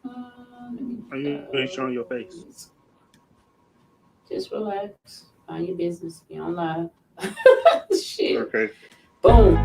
Are you ain't showing your face? Just relax. Mind your business. Be on live. Shit. Okay. Boom.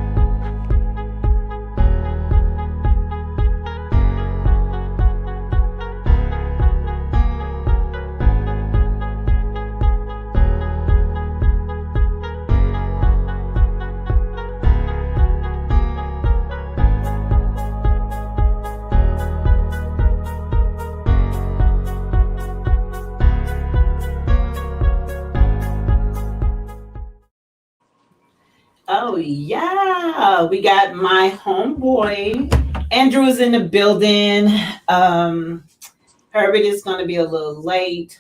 Oh yeah, we got my homeboy Andrew's in the building. Um, Herbert is going to be a little late.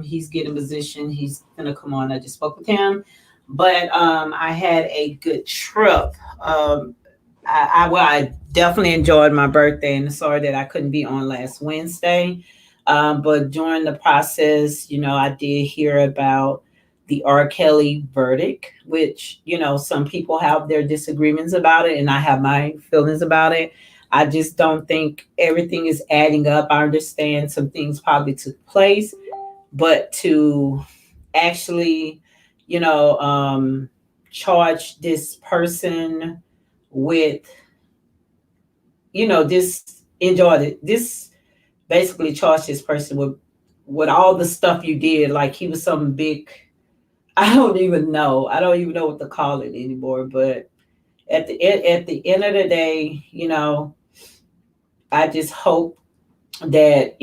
He's getting position. He's going to come on. I just spoke with him, but I had a good trip. I definitely enjoyed my birthday, and sorry that I couldn't be on last Wednesday. But during the process, I did hear about the R. Kelly verdict, which some people have their disagreements about it, and I have my feelings about it. I just don't think everything is adding up. I understand some things probably took place, but to actually, you know, um, charge this person with, this enjoyed it. This basically charged this person with all the stuff you did, like he was some big. I don't even know. I don't even know what to call it anymore. But at the end of the day, I just hope that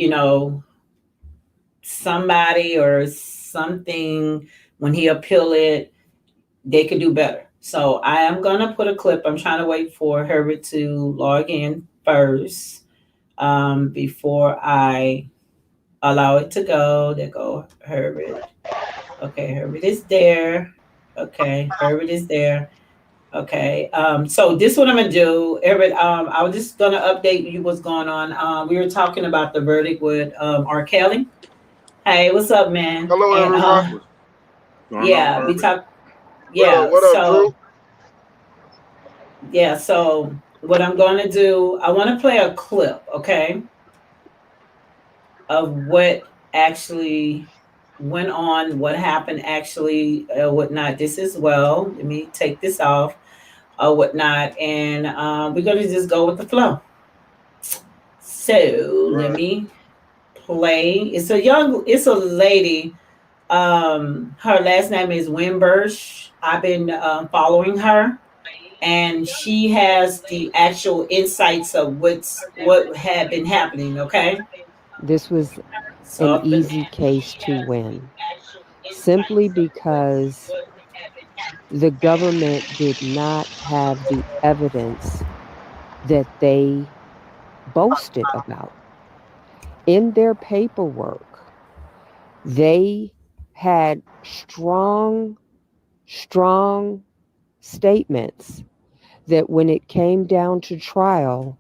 somebody or something when he appeal it, they could do better. So I am gonna put a clip. I'm trying to wait for Herbert to log in first before I allow it to go. There go Herbert. Okay, Herbert is there. Okay, Herbert is there. Okay. So this is what I'm gonna do, Herbert. I was just gonna update you what's going on. We were talking about the verdict with R. Kelly. Hey, what's up, man? Hello, And everyone. What's going on, yeah, we Herbert? talked. Yeah, What up, Drew? so what I'm gonna do, I want to play a clip, okay, of what actually went on, what happened actually, whatnot. This as well. Let me take this off, whatnot, and we're gonna just go with the flow. So let Right. me play. It's a lady. Her last name is Wimbersh. I've been following her, and she has the actual insights of what had been happening. Okay, This was so an I've been. easy case to win simply because the government did not have the evidence that they boasted about. In their paperwork, they had strong statements that when it came down to trial,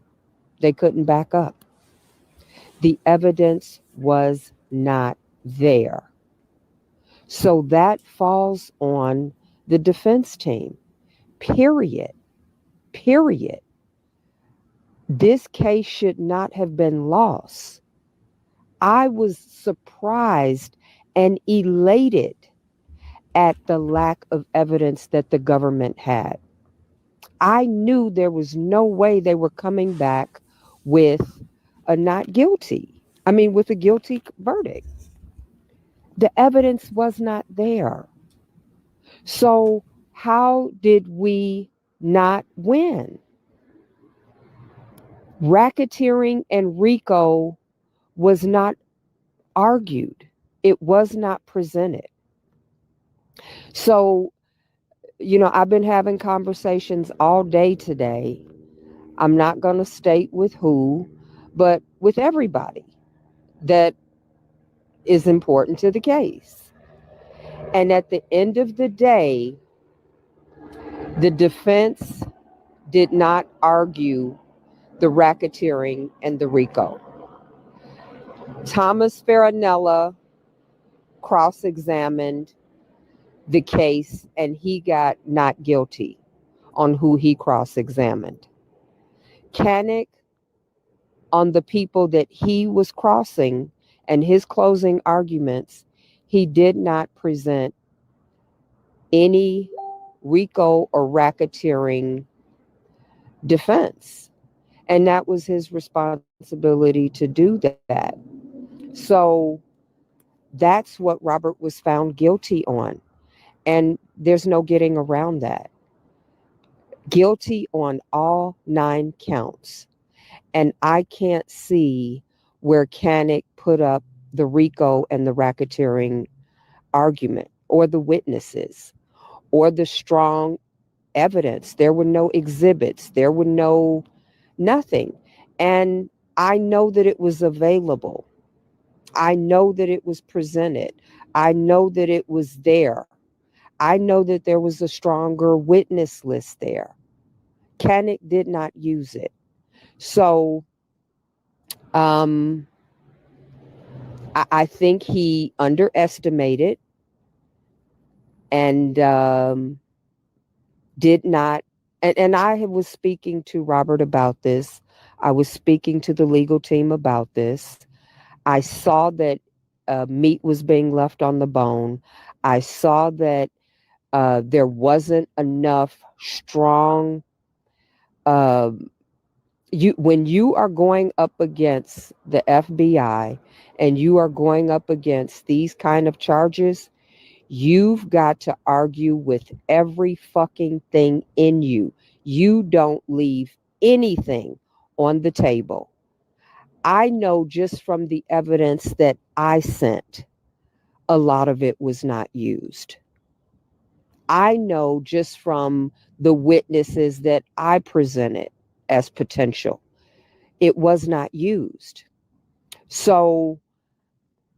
they couldn't back up. The evidence was not there. So that falls on the defense team. Period. Period. This case should not have been lost. I was surprised and elated at the lack of evidence that the government had. I knew there was no way they were coming back with a not guilty. I mean, with a guilty verdict. The evidence was not there. So, how did we not win? Racketeering and RICO was not argued, it was not presented. So, I've been having conversations all day today. I'm not going to state with who, but with everybody that is important to the case. And at the end of the day, the defense did not argue the racketeering and the RICO. Thomas Farinella cross examined the case and he got not guilty on who he cross examined. Kanik on the people that he was crossing and his closing arguments, he did not present any RICO or racketeering defense. And that was his responsibility to do that. So that's what Robert was found guilty on. And there's no getting around that. Guilty on all 9 counts. And I can't see where Canick put up the RICO and the racketeering argument or the witnesses or the strong evidence. There were no exhibits. There were no nothing. And I know that it was available. I know that it was presented. I know that it was there. I know that there was a stronger witness list there. Canick did not use it. So I think he underestimated and did not. And I was speaking to Robert about this. I was speaking to the legal team about this. I saw that meat was being left on the bone. I saw that there wasn't enough strong. When you are going up against the FBI and you are going up against these kind of charges, you've got to argue with every fucking thing in you. You don't leave anything on the table. I know just from the evidence that I sent, a lot of it was not used. I know just from the witnesses that I presented as potential, it was not used. So,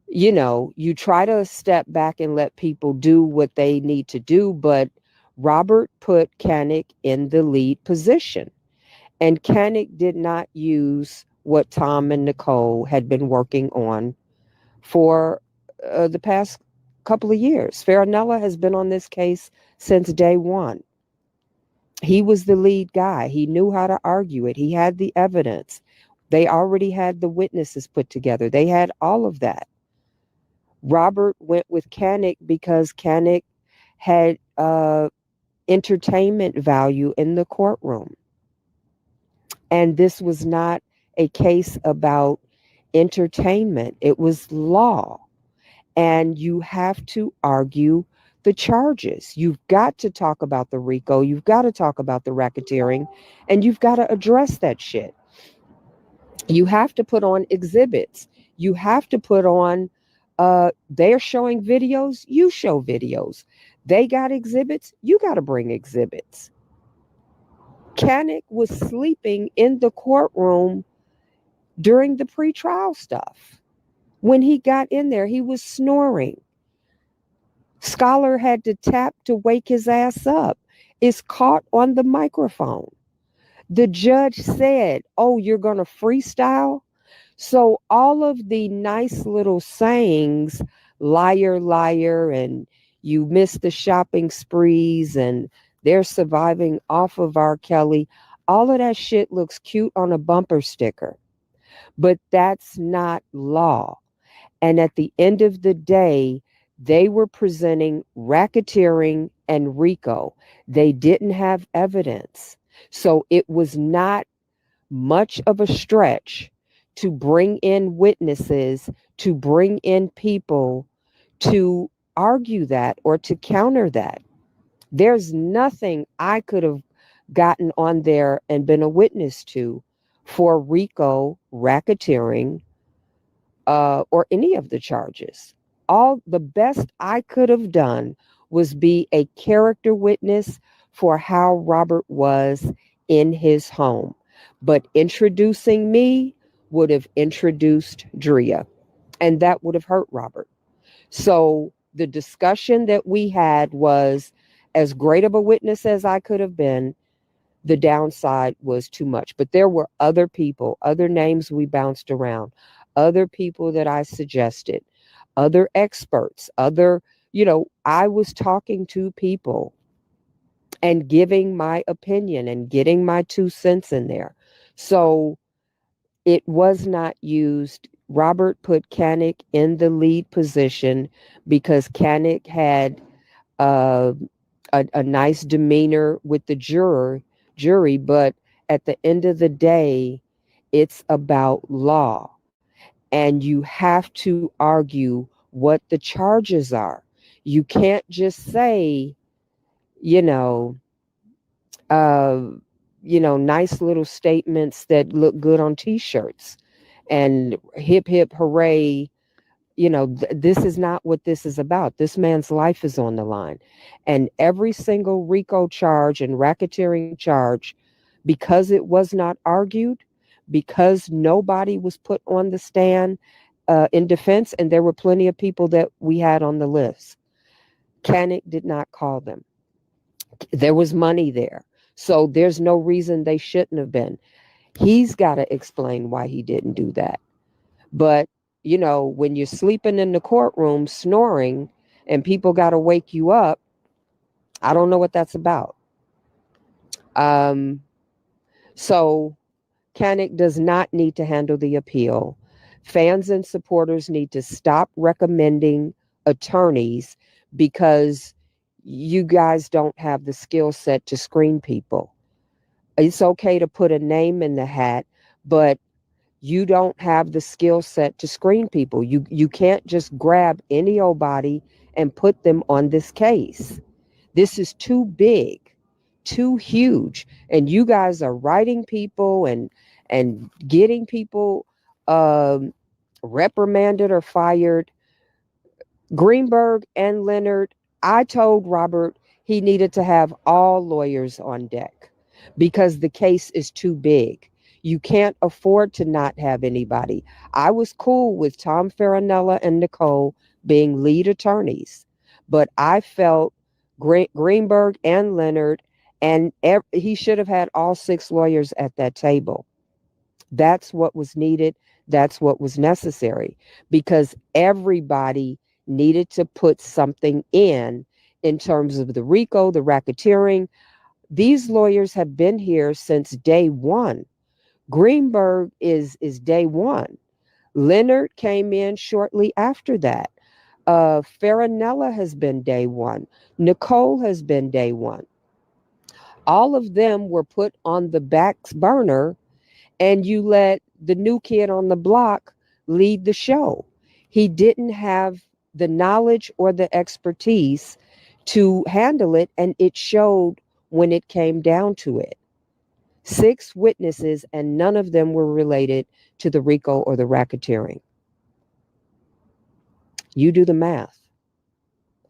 you try to step back and let people do what they need to do, but Robert put Canick in the lead position. And Canick did not use what Tom and Nicole had been working on for the past couple of years. Farinella has been on this case since day one. He was the lead guy. He knew how to argue it. He had the evidence. They already had the witnesses put together. They had all of that. Robert went with Canick because Canick had entertainment value in the courtroom. And this was not a case about entertainment. It was law. And you have to argue the charges. You've got to talk about the RICO. You've got to talk about the racketeering. And you've got to address that shit. You have to put on exhibits. You have to put on, they're showing videos. You show videos. They got exhibits. You got to bring exhibits. Canick was sleeping in the courtroom during the pretrial stuff. When he got in there, he was snoring. Scholar had to tap to wake his ass up. It's caught on the microphone. The judge said, "Oh, you're going to freestyle?" So all of the nice little sayings, liar, liar, and you missed the shopping sprees, and they're surviving off of R. Kelly, all of that shit looks cute on a bumper sticker. But that's not law. And at the end of the day, they were presenting racketeering and RICO. They didn't have evidence. So it was not much of a stretch to bring in witnesses, to bring in people to argue that or to counter that. There's nothing I could have gotten on there and been a witness to for RICO, racketeering, or any of the charges. All the best I could have done was be a character witness for how Robert was in his home. But introducing me would have introduced Drea, and that would have hurt Robert. So the discussion that we had was as great of a witness as I could have been. The downside was too much. But there were other people, other names we bounced around, other people that I suggested, other experts, I was talking to people and giving my opinion and getting my 2 cents in there. So It was not used. Robert put Canick in the lead position because Canick had uh, a nice demeanor with the jury, but at the end of the day, it's about law. And you have to argue what the charges are. You can't just say, you know, uh, nice little statements that look good on t-shirts and hip hip hooray. This is not what this is about. This man's life is on the line. And every single RICO charge and racketeering charge, because it was not argued, because nobody was put on the stand in defense, and there were plenty of people that we had on the list, Canick did not call them. There was money there. So there's no reason they shouldn't have been. He's got to explain why he didn't do that. But, when you're sleeping in the courtroom snoring and people got to wake you up, I don't know what that's about. Um, so Canick does not need to handle the appeal. Fans and supporters need to stop recommending attorneys because you guys don't have the skill set to screen people. It's okay to put a name in the hat, but you don't have the skill set to screen people. You can't just grab any old body and put them on this case. This is too big, too huge, and you guys are writing people and getting people reprimanded or fired. Greenberg and Leonard, I told Robert he needed to have all lawyers on deck because the case is too big. You can't afford to not have anybody. I was cool with Tom Farinella and Nicole being lead attorneys, but I felt Greenberg and Leonard, and he should have had all 6 lawyers at that table. That's what was needed. That's what was necessary because everybody needed to put something in terms of the RICO, the racketeering. These lawyers have been here since day one. Greenberg is day one. Leonard came in shortly after that. Farinella has been day one. Nicole has been day one. All of them were put on the back burner, and you let the new kid on the block lead the show. He didn't have the knowledge or the expertise to handle it, and it showed when it came down to it. 6 witnesses, and none of them were related to the RICO or the racketeering. You do the math.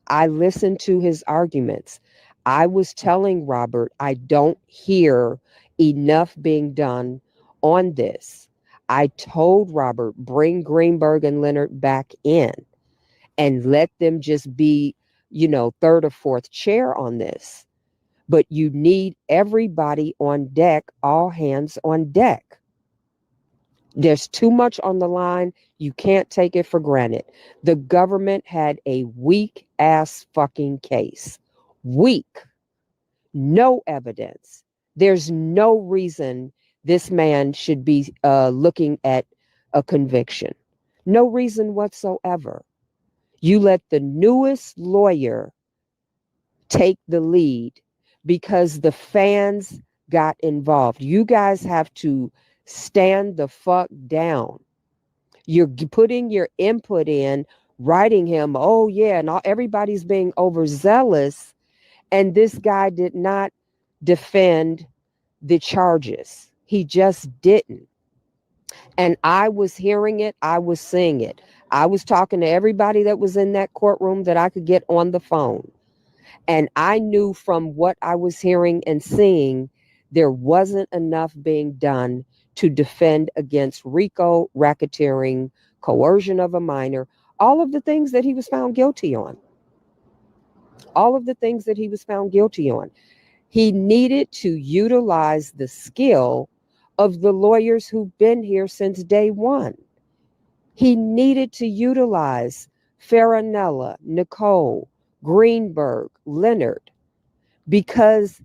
I listened to his arguments. I was telling Robert, I don't hear enough being done on this. I told Robert, bring Greenberg and Leonard back in and let them just be, third or fourth chair on this. But you need everybody on deck, all hands on deck. There's too much on the line. You can't take it for granted. The government had a weak ass fucking case. Weak. No evidence. There's no reason this man should be looking at a conviction. No reason whatsoever. You let the newest lawyer take the lead because the fans got involved. You guys have to stand the fuck down. You're putting your input in, writing him, oh yeah, and everybody's being overzealous, and this guy did not defend the charges. He just didn't. And I was hearing it, I was seeing it. I was talking to everybody that was in that courtroom that I could get on the phone. And I knew from what I was hearing and seeing, there wasn't enough being done to defend against RICO, racketeering, coercion of a minor, all of the things that he was found guilty on. All of the things that he was found guilty on. He needed to utilize the skill of the lawyers who've been here since day one. He needed to utilize Farinella, Nicole, Greenberg, Leonard, because,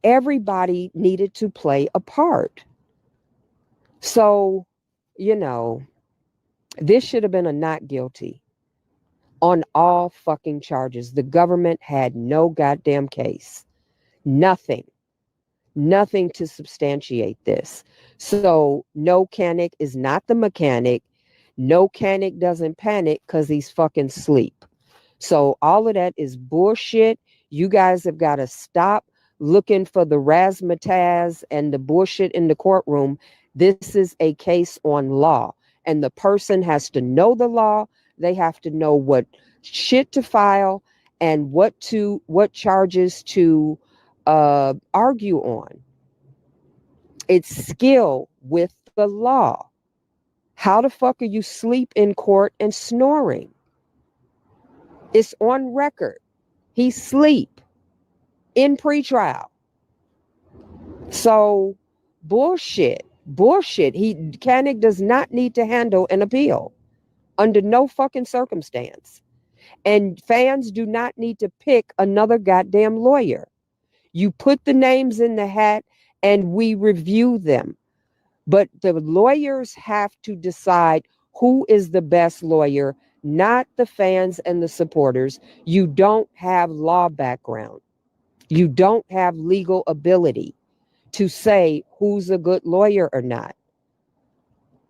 everybody needed to play a part. So, you know, this should have been a not guilty on all fucking charges. The government had no goddamn case. Nothing. Nothing to substantiate this. So, no Canic is not the mechanic. No Canic doesn't panic because he's fucking asleep. So, all of that is bullshit. You guys have got to stop looking for the razzmatazz and the bullshit in the courtroom. This is a case on law, and the person has to know the law. They have to know what shit to file and what charges to argue on. It's skill with the law. How the fuck are you sleep in court and snoring? It's on record. He sleep in pretrial. So bullshit. Koenig does not need to handle an appeal under no fucking circumstance. And fans do not need to pick another goddamn lawyer. You put the names in the hat and we review them. But the lawyers have to decide who is the best lawyer, not the fans and the supporters. You don't have law background. You don't have legal ability to say who's a good lawyer or not.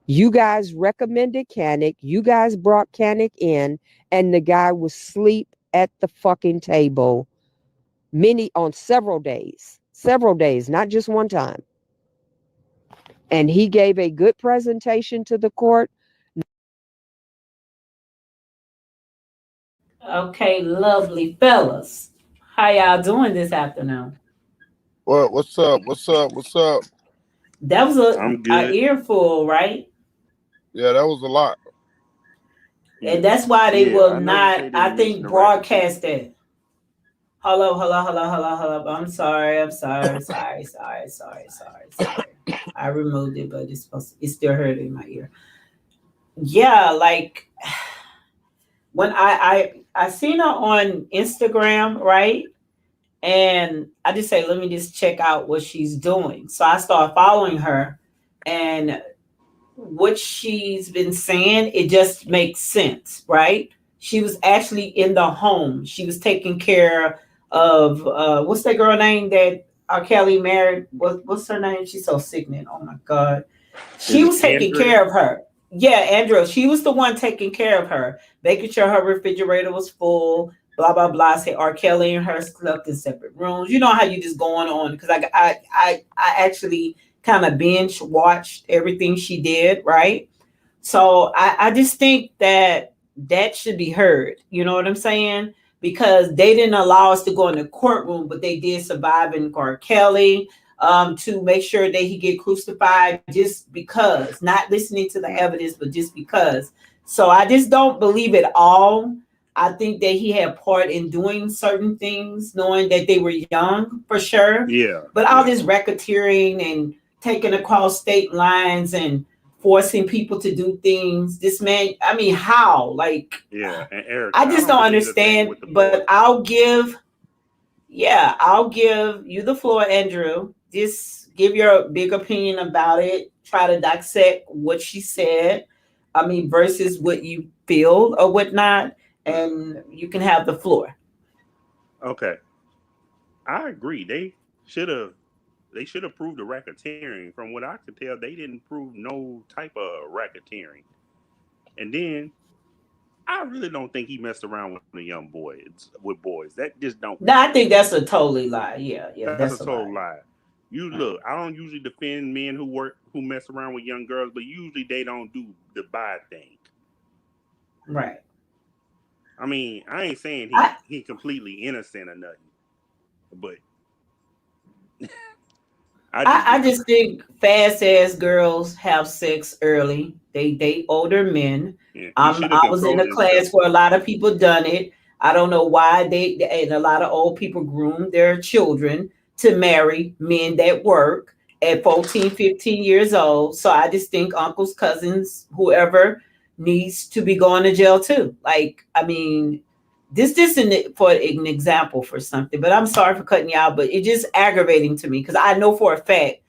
You guys recommended Canic. You guys brought Canic in, and the guy was asleep at the fucking table on several days, not just one time. And he gave a good presentation to the court. Okay, lovely fellas. How y'all doing this afternoon? What's up? What's up? What's up? That was I'm a good. earful, right? Yeah, that was a lot. And that's why they Yeah, will I noticed not, they I didn't mention think, the broadcast racketeering. that. Hello. I'm sorry. I removed it, but it's still hurting in my ear. Yeah, like when I seen her on Instagram, right? And I just say, let me just check out what she's doing. So I start following her, and what she's been saying, it just makes sense, right? She was actually in the home. She was taking care of what's that girl name that R. Kelly married? What's her name? She's so sickening. Oh my God. She Is it was taking Andrea? care of her. Yeah, Andrew. She was the one taking care of her, making sure her refrigerator was full. Blah blah blah. Say R. Kelly and her slept in separate rooms. You know how you just going on because I actually kind of binge watched everything she did, right? So I just think that that should be heard. You know what I'm saying? Because they didn't allow us to go in the courtroom, but they did survive in R. Kelly to make sure that he get crucified just because, not listening to the evidence, but just because. So I just don't believe it all. I think that he had part in doing certain things, knowing that they were young for sure. Yeah, But all yeah, this racketeering and taking across state lines and forcing people to do things. This man, I mean, how? Like, yeah. And Erica, I I just don't don't believe the thing understand. with the But boys. I'll give you the floor, Andrew. Just give your big opinion about it. Try to dissect what she said. I mean, versus what you feel or whatnot, and you can have the floor. Okay, I agree. Should have they should have proved the racketeering. From what I could tell, they didn't prove no type of racketeering. And then I really don't think he messed around with the young boys with boys. That just don't No, I think happen. that's a totally lie. Yeah, That's a that's a total lie. lie. You Right, look, I don't usually defend men who mess around with young girls, but usually they don't do the bad thing. right. I mean, I ain't saying I he completely innocent or nothing, but I just I disagree. just think fast ass girls have sex early. They date older men. Yeah, he should have I was in controlled a class himself. where a lot of people done it. I don't know why and a lot of old people groom their children to marry men that work at 14, 15 years old. So I just think uncles, cousins, whoever needs to be going to jail too. Like, I mean, this isn't for an example for something, but I'm sorry for cutting you out, but it's just aggravating to me because I know for a fact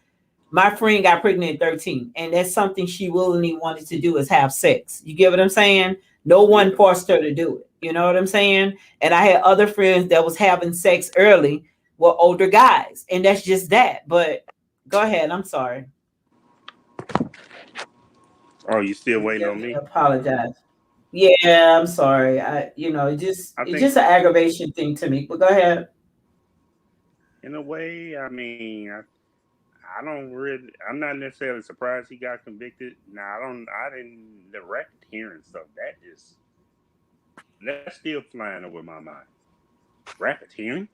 My friend got pregnant at 13, and that's something she willingly wanted to do is have sex. You get what I'm saying? No one Yeah. forced her to do it. You know what I'm saying? And I had other friends that was having sex early with older guys, and that's just that. But go ahead. I'm sorry. Oh, you still waiting Forgive on me. me? Apologize. Yeah, I'm sorry. I it's think just an aggravation thing to me. But go ahead. in a way, I mean, I don't really. I'm not necessarily surprised he got convicted. Now I don't. I didn't. The racketeering stuff. That is. That's still flying over my mind. Racketeering.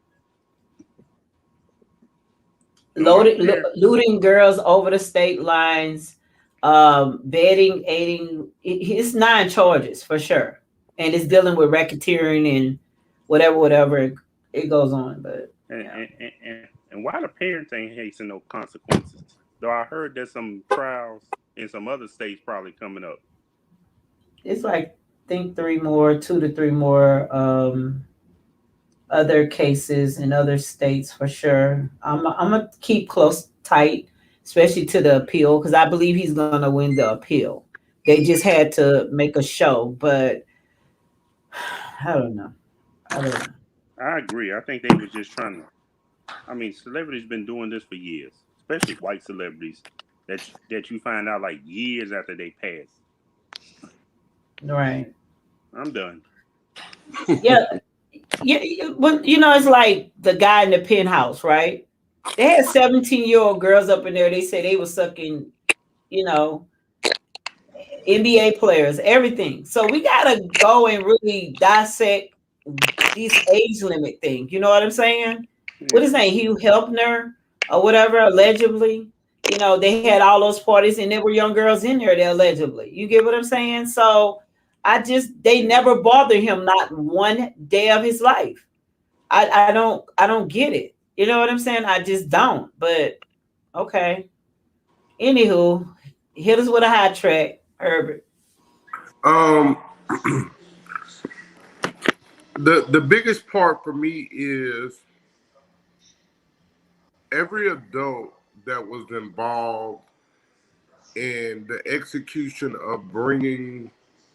No, my parents. Looting girls over the state lines, bedding, aiding. It's 9 charges for sure, and it's dealing with racketeering and whatever. It goes on, but And, yeah, and, and, and why the parents ain't facing no consequences? Though I heard there's some trials in some other states probably coming up. it's like think 2 to 3 more other cases in other states for sure. I'm gonna keep close tight, especially to the appeal because I believe he's gonna win the appeal. They just had to make a show, but I don't know. I don't know. I agree. I think they was just trying to. I mean, celebrities been doing this for years, especially white celebrities that you find out like years after they pass. Right. I'm done. Yeah. Yeah. Well, it's like the guy in the penthouse, right? They had 17-year-old girls up in there. They say they were sucking, you know, NBA players, everything. So we gotta go and really dissect this age limit thing. You know what I'm saying? What Yeah. is that? Hugh Hefner or whatever, allegedly. They had all those parties and there were young girls in there, they allegedly. You get what I'm saying? So they never bothered him not one day of his life. I don't get it. You know what I'm saying? I just don't. But okay. Anywho, hit us with a high track, Herbert. Um, the biggest part for me is every adult that was involved in the execution of bringing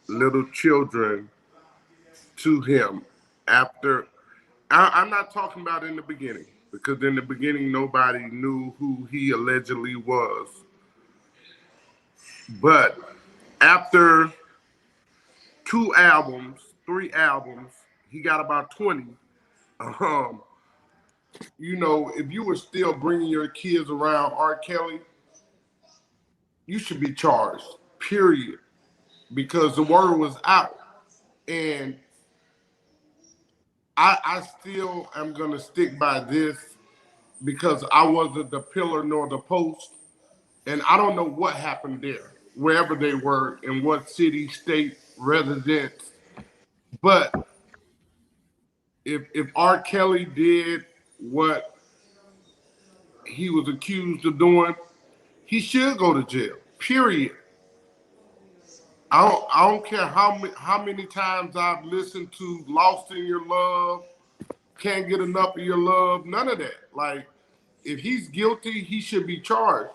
little children to him after. I'm not talking about in the beginning because in the beginning nobody knew who he allegedly was. But after 2 albums, 3 albums, he got about 20. Um, if you were still bringing your kids around R. Kelly, you should be charged, period, because the word was out. And I still am going to stick by this because I wasn't the pillar nor the post. And I don't know what happened there, wherever they were, in what city, state, residence. But if R. Kelly did what he was accused of doing, he should go to jail, period. I don't care how many times I've listened to "Lost in Your Love," "Can't Get Enough of Your Love," none of that. Like, if he's guilty, he should be charged,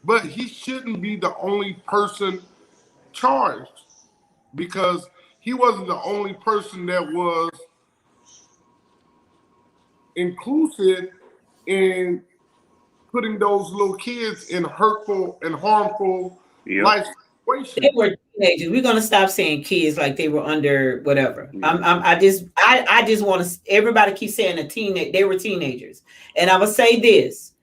but he shouldn't be the only person charged because he wasn't the only person that was inclusive in putting those little kids in hurtful and harmful Yep. life They situations. were teenagers. We're gonna stop saying kids like they were under whatever. Yeah. I just want to. Everybody keeps saying they were teenagers, and I would say this: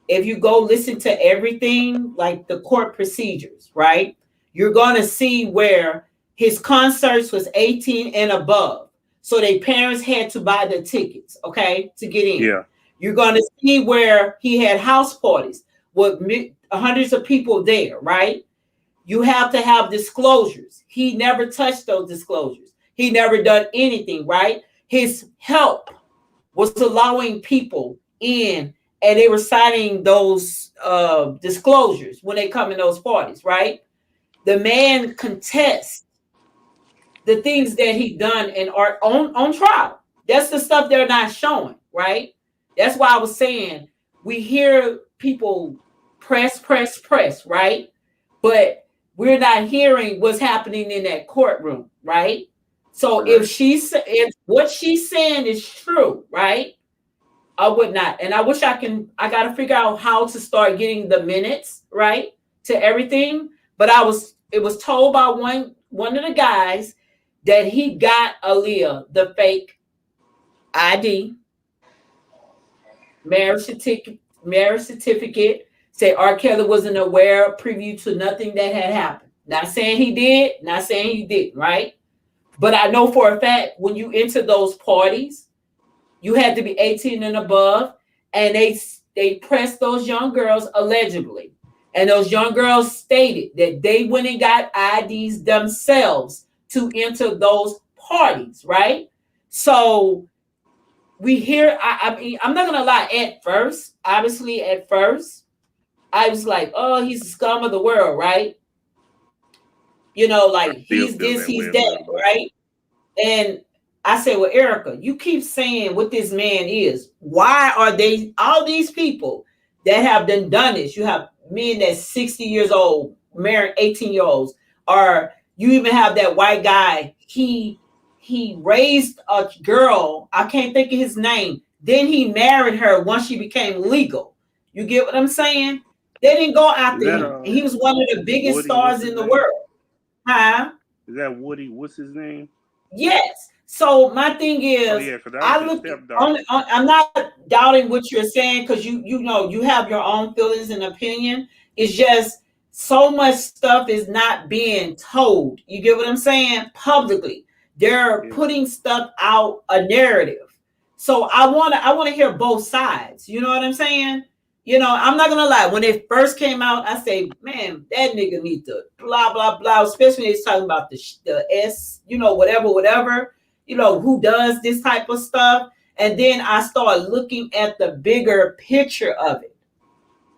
if you go listen to everything, like the court procedures, right? You're gonna see where his concerts was 18 and above, so their parents had to buy the tickets, okay, to get in. Yeah. You're gonna see where he had house parties with hundreds of people there, right? You have to have disclosures. He never touched those disclosures. He never done anything, right? His help was allowing people in and they were signing those disclosures when they come in those parties, right? The man contests the things that he done and are on trial. That's the stuff they're not showing, right? That's why I was saying we hear people press, right? But we're not hearing what's happening in that courtroom, right? So Right. if what she's saying is true, right? I would not. And I wish I got to figure out how to start getting the minutes, right? To everything. But it was told by one of the guys that he got Aaliyah the fake ID, marriage certificate, say R. Kelly wasn't aware preview to nothing that had happened. Not saying he did, not saying he didn't, right? But I know for a fact when you enter those parties, you had to be 18 and above, and they pressed those young girls allegedly. And those young girls stated that they went and got IDs themselves to enter those parties, right? So we hear, I mean, I'm not gonna lie, obviously at first, I was like, oh, he's the scum of the world, right? You know, I like still he's feel this, that way he's a that, little bit. right? And I said, well, Erica, you keep saying what this man is. Why are they all these people that have done this? You have men that's 60 years old, married 18-year-olds, or you even have that white guy. He raised a girl. I can't think of his name. Then he married her once she became legal. You get what I'm saying? They didn't go Is after that him. And he was one of the biggest Woody? What's stars his in the name? world. Huh? Is that Woody? What's his name? Yes. So my thing Oh is, yeah, because that was I his look. stepdaughter. I'm not doubting what you're saying because you know you have your own feelings and opinion. It's just so much stuff is not being told. You get what I'm saying? Publicly, they're Yeah. putting stuff out a narrative. So I wanna hear both sides. You know what I'm saying? You know, I'm not gonna lie. When it first came out, I say, man, that nigga need to blah blah blah. Especially when he's talking about the S, you know, whatever. You know, who does this type of stuff. And then I start looking at the bigger picture of it.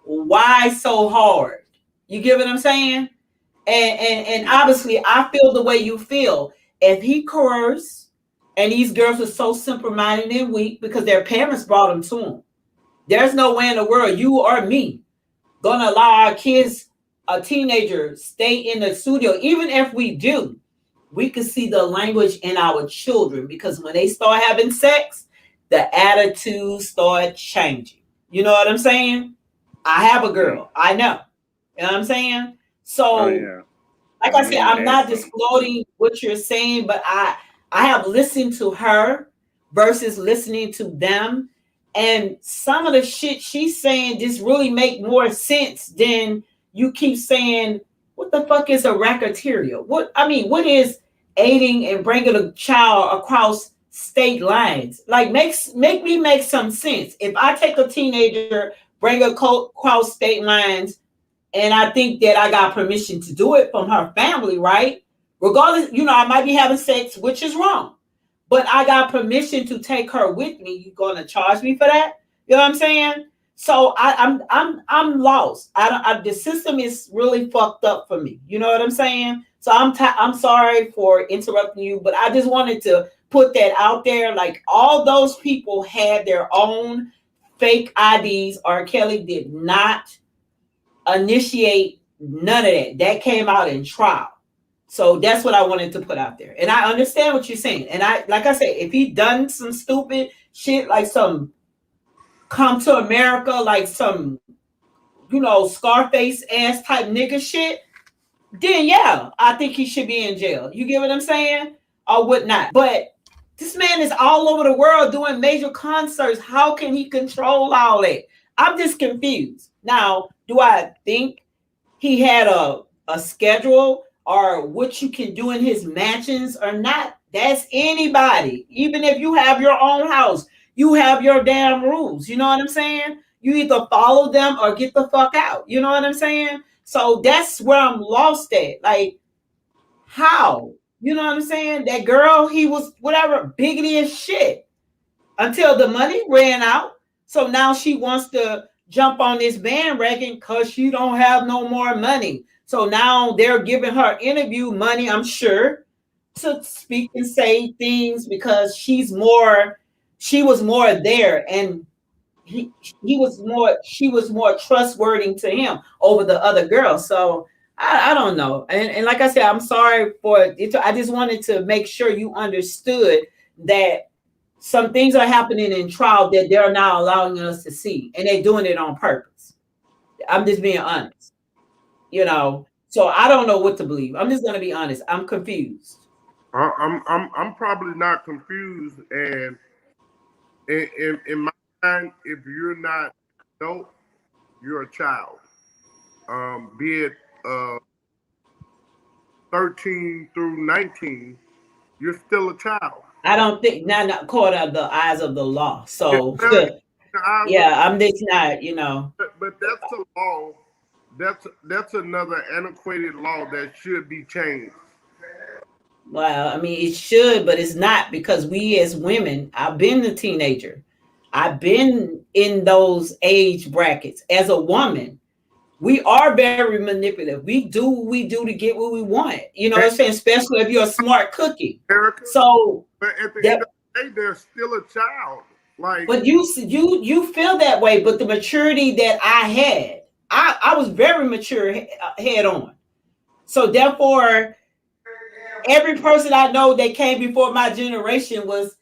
Why so hard? You get what I'm saying? And Yeah. obviously I feel the way you feel. If he coerced and these girls are so simple minded and weak because their parents brought them to him. There's no way in the world you or me gonna allow our kids, a teenager, stay in the studio. Even if we do, we can see the language in our children because when they start having sex, the attitudes start changing. You know what I'm saying? I have a Yeah. girl. I know. You know what I'm saying? Oh So, yeah. like I I said, mean to I'm ask not something. disclosing what you're saying, but I have listened to her versus listening to them. And some of the shit she's saying just really make more sense than you keep saying, what the fuck is a racketeer? What is aiding and bringing a child across state lines? Like, make me make some sense. If I take a teenager, bring a across state lines, and I think that I got permission to do it from her family, right? Regardless, you know, I might be having sex, which is wrong, but I got permission to take her with me. You gonna charge me for that? You know what I'm saying? So I'm lost. The system is really fucked up for me. You know what I'm saying? So I'm sorry for interrupting you, but I just wanted to put that out there. Like all those people had their own fake IDs. R. Kelly did not initiate none of that. That came out in trial. So that's what I wanted to put out there. And I understand what you're saying. And like I said, if he done some stupid shit like some come to America, like some, you know, Scarface ass type nigga shit, then yeah, I think he should be in jail. You get what I'm saying? Or whatnot. But this man is all over the world doing major concerts. How can he control all that? I'm just confused. Now, do I think he had a schedule or what you can do in his mansions or not? That's anybody. Even if you have your own house, you have your damn rules. You know what I'm saying? You either follow them or get the fuck out. You know what I'm saying? So that's where I'm lost at. Like, how? You know what I'm saying? That girl, he was whatever, biggity as shit until the money ran out. So now she wants to jump on this bandwagon because she don't have no more money. So now they're giving her interview money, I'm sure, to speak and say things because she was more there. And he was more, she was more trustworthy to him over the other girl. So I don't know. And like I said, I'm sorry for it. I just wanted to make sure you understood that some things are happening in trial that they're not allowing us to see, and they're doing it on purpose. I'm just being honest, you know. So I don't know what to believe. I'm just gonna be honest. I'm confused. I'm probably not confused, and in my mind, if you're not adult, you're a child. Be it 13 through 19, you're still a child. I don't think not caught out of the eyes of the law. Yeah, So well, the eyes of, yeah, I'm just not, you know. but that's a law. That's another antiquated law that should be changed. Well, I mean, it should, but it's not, because we as women, I've been a teenager. I've been in those age brackets. As a woman, we are very manipulative. We do what we do to get what we want. You know what I'm saying? Especially if you're a smart cookie. America, So but at the end that, of the day, they're still a child. Like, but you feel that way, but the maturity that I had, I was very mature head on. So therefore, every person I know that came before my generation was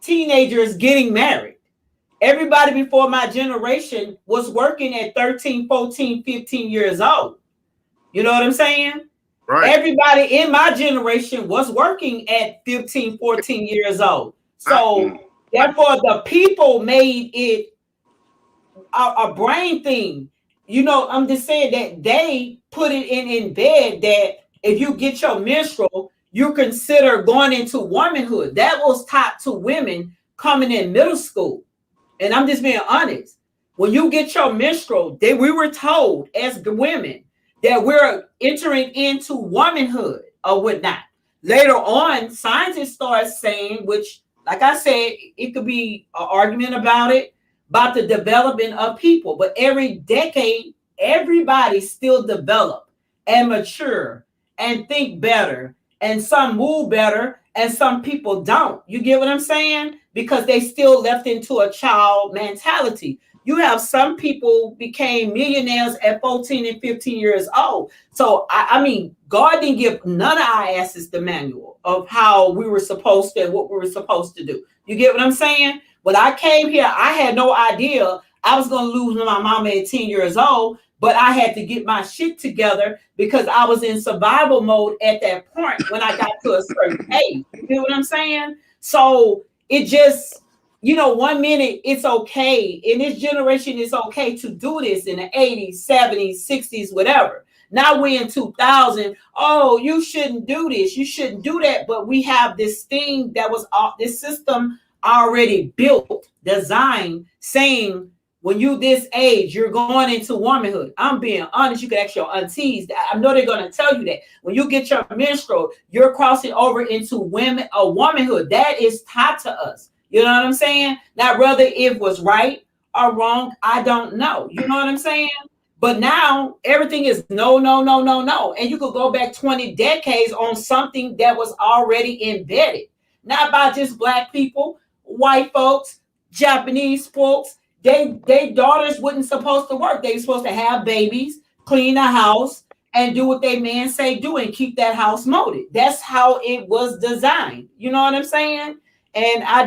teenagers getting married. Everybody before my generation was working at 13, 14, 15 years old. You know what I'm saying? right? Everybody in my generation was working at 15, 14 years old. So therefore, the people made it a brain thing. You know, I'm just saying that they put it in bed that if you get your menstrual, you consider going into womanhood. That was taught to women coming in middle school. And I'm just being honest. When you get your menstrual, we were told as the women that we're entering into womanhood or whatnot. Later on, scientists start saying, which, like I said, it could be an argument about the development of people. But every decade, everybody still develop and mature and think better. And some move better and some people don't. You get what I'm saying? Because they still left into a child mentality. You have some people became millionaires at 14 and 15 years old. So, I mean, God didn't give none of our asses the manual of how we were supposed to and what we were supposed to do. You get what I'm saying? When I came here, I had no idea I was going to lose my mama at 10 years old, but I had to get my shit together because I was in survival mode at that point when I got to a certain age. You know what I'm saying? So it just, you know, 1 minute it's okay. In this generation, it's okay to do this in the 80s, 70s, 60s, whatever. Now we're in 2000. Oh, you shouldn't do this. You shouldn't do that. But we have this thing that was this system already built, designed, saying when you this age, you're going into womanhood. I'm being honest. You can ask your aunties. I know they're going to tell you that when you get your menstrual, you're crossing over into womanhood. That is taught to us. You know what I'm saying? Now, whether it was right or wrong, I don't know. You know what I'm saying? But now everything is no, no, no, no, no. And you could go back 20 decades on something that was already embedded. Not by just black people, white folks, Japanese folks. They daughters wasn't supposed to work. They were supposed to have babies, clean the house, and do what they men say do and keep that house molded. That's how it was designed. You know what I'm saying? And I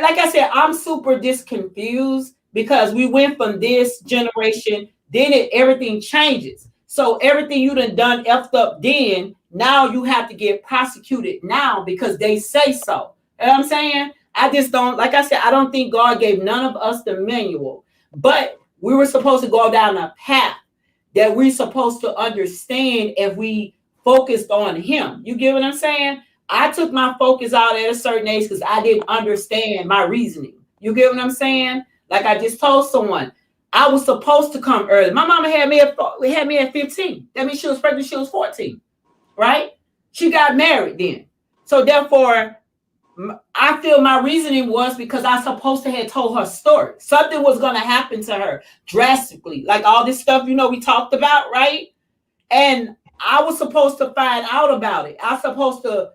like I said, I'm super confused because we went from this generation, then everything changes. So everything you done effed up then, now you have to get prosecuted now because they say so. You know what I'm saying? I just don't, like I said, I don't think God gave none of us the manual, but we were supposed to go down a path that we're supposed to understand if we focused on him. You get what I'm saying? I took my focus out at a certain age because I didn't understand my reasoning. You get what I'm saying? Like I just told someone, I was supposed to come early. My mama had me at 15. That means she was pregnant, she was 14, right? She got married then. So therefore, I feel my reasoning was because I supposed to have told her story. Something was going to happen to her drastically, like all this stuff, you know, we talked about, right? And I was supposed to find out about it. I was supposed to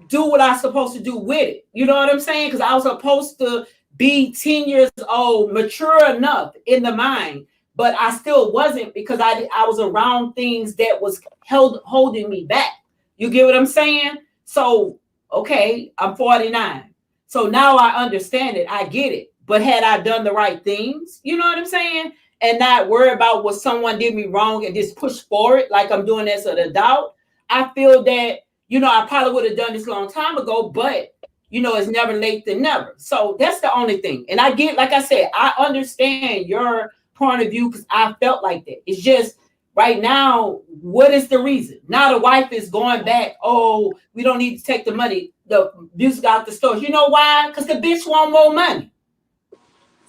do what I was supposed to do with it. You know what I'm saying? Because I was supposed to be 10 years old, mature enough in the mind, but I still wasn't because I was around things that was holding me back. You get what I'm saying? So, okay, I'm 49. So now I understand it. I get it. But had I done the right things, you know what I'm saying? And not worry about what someone did me wrong and just push forward like I'm doing as an adult, I feel that, I probably would have done this a long time ago, but, it's never late than never. So that's the only thing. And I get, like I said, I understand your point of view because I felt like that. It's just, right now, what is the reason? Now the wife is going back. Oh, we don't need to take the money, the music out the stores. You know why? Because the bitch want more money.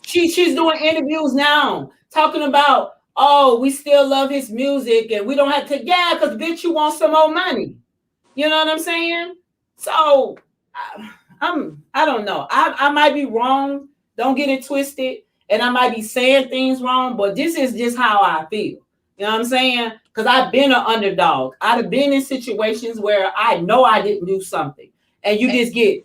She's doing interviews now, talking about, oh, we still love his music and we don't have to. Yeah, because bitch, you want some more money. You know what I'm saying? So I don't know. I might be wrong. Don't get it twisted. And I might be saying things wrong, but this is just how I feel. You know what I'm saying? Because I've been an underdog. I've been in situations where I know I didn't do something. And you just get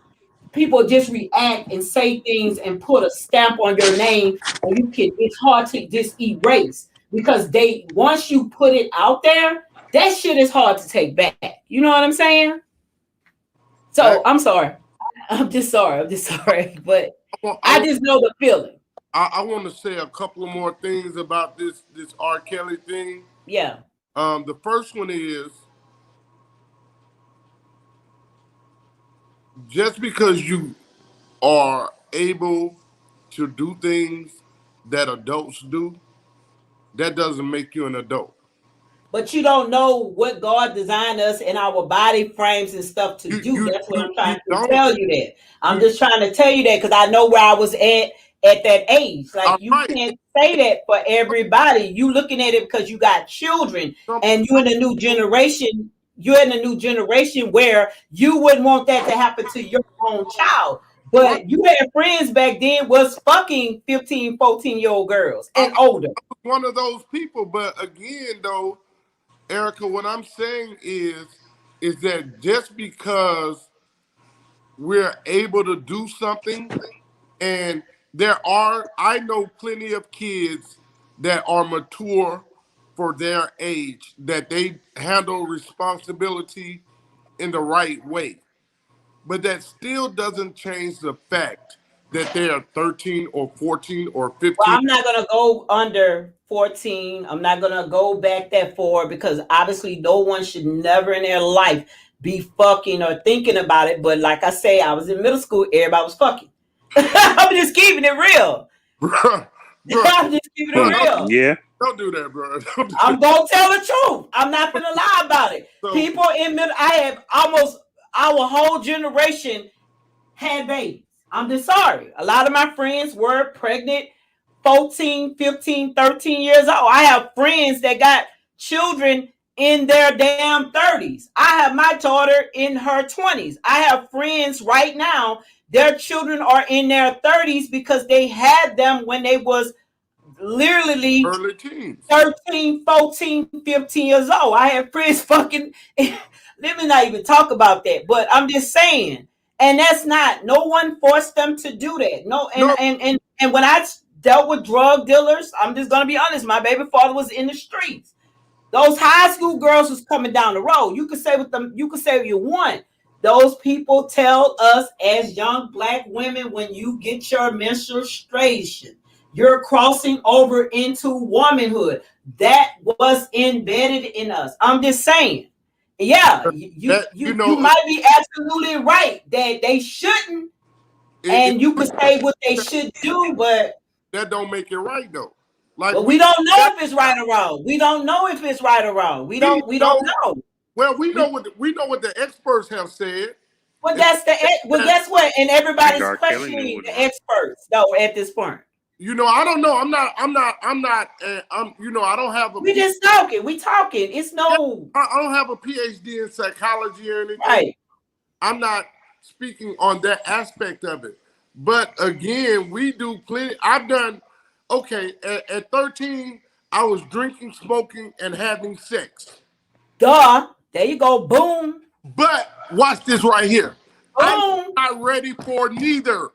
people just react and say things and put a stamp on your name, and it's hard to just erase because once you put it out there, that shit is hard to take back. You know what I'm saying? So I'm sorry. I'm just sorry. But I just know the feeling. I want to say a couple of more things about this R. Kelly thing. Yeah. The first one is, just because you are able to do things that adults do, that doesn't make you an adult. But you don't know what God designed us in our body frames and stuff to do. That's what I'm trying to tell you that. I'm just trying to tell you that because I know where I was at that age. Like, you can't say that for everybody. You looking at it because you got children and you're in a new generation. You're in a new generation where you wouldn't want that to happen to your own child. But you had friends back then was fucking 15, 14-year-old girls and older. I was one of those people. But again, though, Erica, what I'm saying is that just because we're able to do something, and I know plenty of kids that are mature for their age, that they handle responsibility in the right way. But that still doesn't change the fact that they are 13 or 14 or 15. Well, I'm not going to go under 14. I'm not going to go back that far because obviously no one should never in their life be fucking or thinking about it. But like I say, I was in middle school. Everybody was fucking. I'm just keeping it real. I'm just keeping it real. Yeah. Don't do that, bro. I'm going to tell the truth. I'm not going to lie about it. So, people in middle, I have almost our whole generation had babies. I'm just sorry. A lot of my friends were pregnant 14, 15, 13 years old. I have friends that got children in their damn 30s. I have my daughter in her 20s. I have friends right now, their children are in their 30s because they had them when they was literally early teens. 13, 14, 15 years old. I have friends fucking, let me not even talk about that, but I'm just saying. And that's not, no one forced them to do that. And when I dealt with drug dealers, I'm just going to be honest, my baby father was in the streets. Those high school girls was coming down the road. You could say with them, you could say what you want. Those people tell us as young Black women, when you get your menstruation, you're crossing over into womanhood. That was embedded in us. I'm just saying. Yeah, you might be absolutely right that they shouldn't, and you could say what they should do, but that don't make it right though. Like, but we don't know if it's right or wrong. We don't know if it's right or wrong. We don't know. Well, we know what the experts have said. Well, guess what? And everybody's questioning the experts though at this point. I don't know. I'm not. I don't have a. We just talking. We talking. It's no. I don't have a PhD in psychology or anything. Right. I'm not speaking on that aspect of it. But again, we do plenty. I've done. Okay, at 13, I was drinking, smoking, and having sex. Duh. There you go. Boom. But watch this right here. Boom. I'm not ready for neither.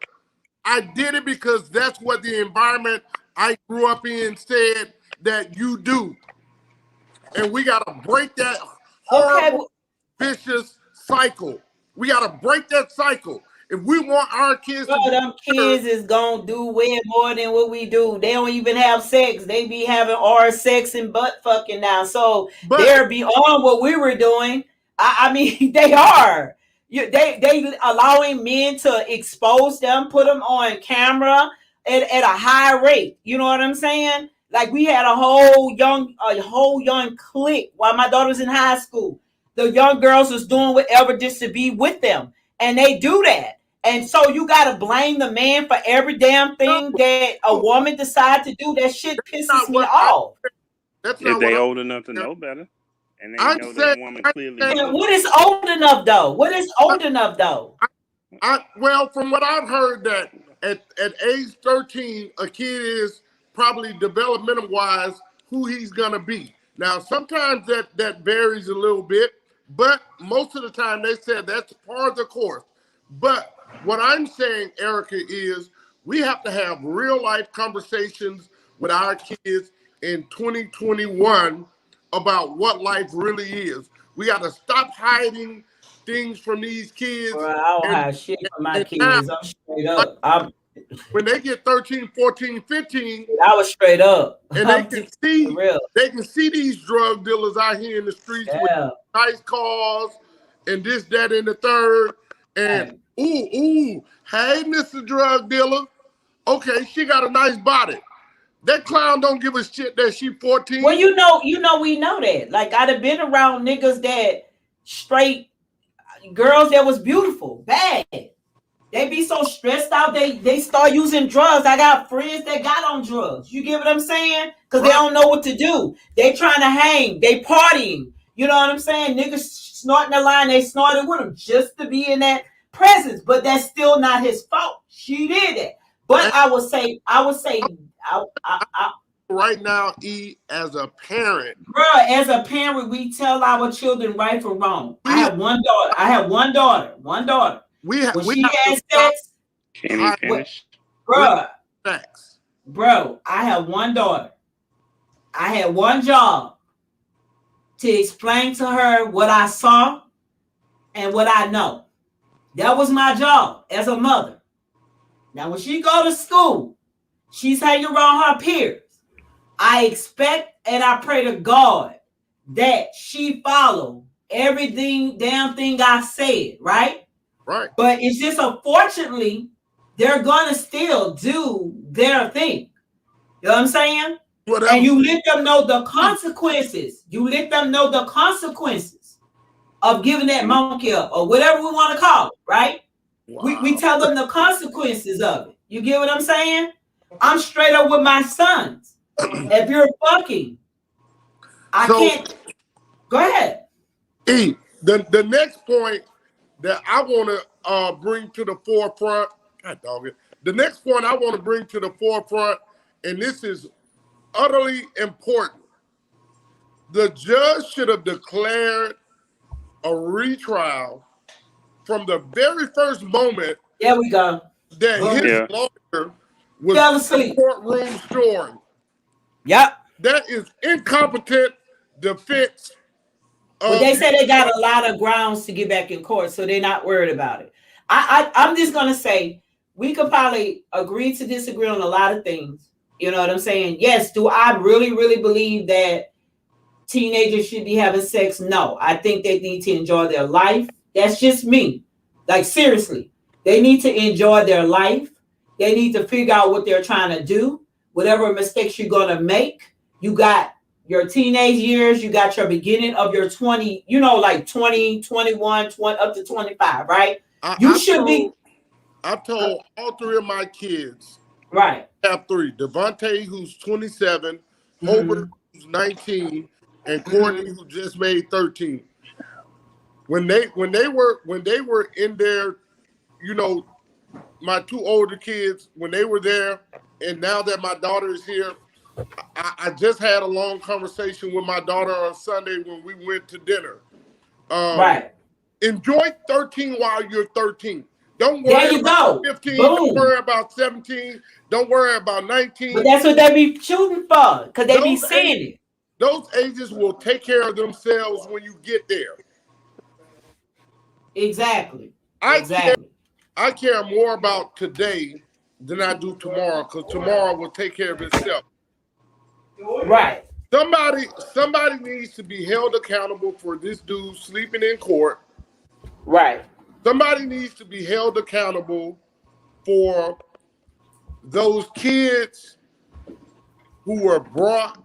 I did it because that's what the environment I grew up in said that you do. And we got to break that horrible, vicious cycle. We got to break that cycle. If we want our kids to them kids is gonna do way more than what we do. They don't even have sex. They be having our sex and butt fucking now. So they're beyond what we were doing. I mean, they are. They allowing men to expose them, put them on camera at a high rate. You know what I'm saying? Like we had a whole young clique while my daughter was in high school. The young girls was doing whatever just to be with them, and they do that. And so you gotta blame the man for every damn thing that a woman decides to do. That shit pisses me off. If they old enough to know better, and they know that woman clearly. What is old enough though? What is old enough though? Well, from what I've heard, that at age 13, a kid is probably developmental wise who he's gonna be. Now, sometimes that varies a little bit, but most of the time they said that's part of the course. But what I'm saying, Erica, is we have to have real life conversations with our kids in 2021 about what life really is. We got to stop hiding things from these kids. Bro, I don't have shit for my kids. I'm straight up. When they get 13, 14, 15, I was straight up. And they can see these drug dealers out here in the streets with nice cars and this, that, and the third. And hey, Mr. Drug Dealer. Okay, she got a nice body. That clown don't give a shit that she 14. Well, we know that. Like I'd have been around niggas that straight girls that was beautiful, bad. They be so stressed out, they start using drugs. I got friends that got on drugs. You get what I'm saying? Because they don't know what to do. They trying to hang. They partying. You know what I'm saying? Niggas snorting the line. They snorted with him just to be in that presence. But that's still not his fault. She did it. But I would say, right now, E, as a parent. Bro, as a parent, we tell our children right from wrong. I have one daughter. One daughter. When she has sex, can he finish? Bro, I have one daughter. I had one job to explain to her what I saw and what I know. That was my job as a mother. Now, when she go to school, she's hanging around her peers. I expect and I pray to God that she follow everything damn thing I said, right? Right. But it's just unfortunately, they're gonna still do their thing. You know what I'm saying? Whatever. And you let them know the consequences. You let them know the consequences of giving that monkey up or whatever we want to call it, right? Wow. We tell them the consequences of it. You get what I'm saying? I'm straight up with my sons. If you're fucking, I can't. Go ahead. E, the next point that I want to bring to the forefront, God dog it. The next point I want to bring to the forefront, and this is utterly important. The judge should have declared a retrial from the very first moment. There we go. That his lawyer was in the courtroom snoring. Yep. That is incompetent defense. But they say they got a lot of grounds to get back in court, so they're not worried about it. I'm just gonna say we could probably agree to disagree on a lot of things. You know what I'm saying? Yes. Do I really, really believe that teenagers should be having sex? No. I think they need to enjoy their life. That's just me. Like seriously, they need to enjoy their life. They need to figure out what they're trying to do. Whatever mistakes you're gonna make, you got your teenage years, you got your beginning of your 20, like 20, 21, 20, up to 25, right? I've told all three of my kids. Right. I have three. Devontae, who's 27, Hobart, who's 19, and Courtney, who just made 13. When they were in their, my two older kids, when they were there, and now that my daughter is here, I just had a long conversation with my daughter on Sunday when we went to dinner. Right. Enjoy 13 while you're 13. Don't There worry you about go. 15. Boom. Don't worry about 17. Don't worry about 19. But that's what they be shooting for, because they be saying it. Those ages will take care of themselves when you get there. Exactly. I care more about today than I do tomorrow, because tomorrow will take care of itself. Right. Somebody needs to be held accountable for this dude sleeping in court. Right. Somebody needs to be held accountable for those kids who were brought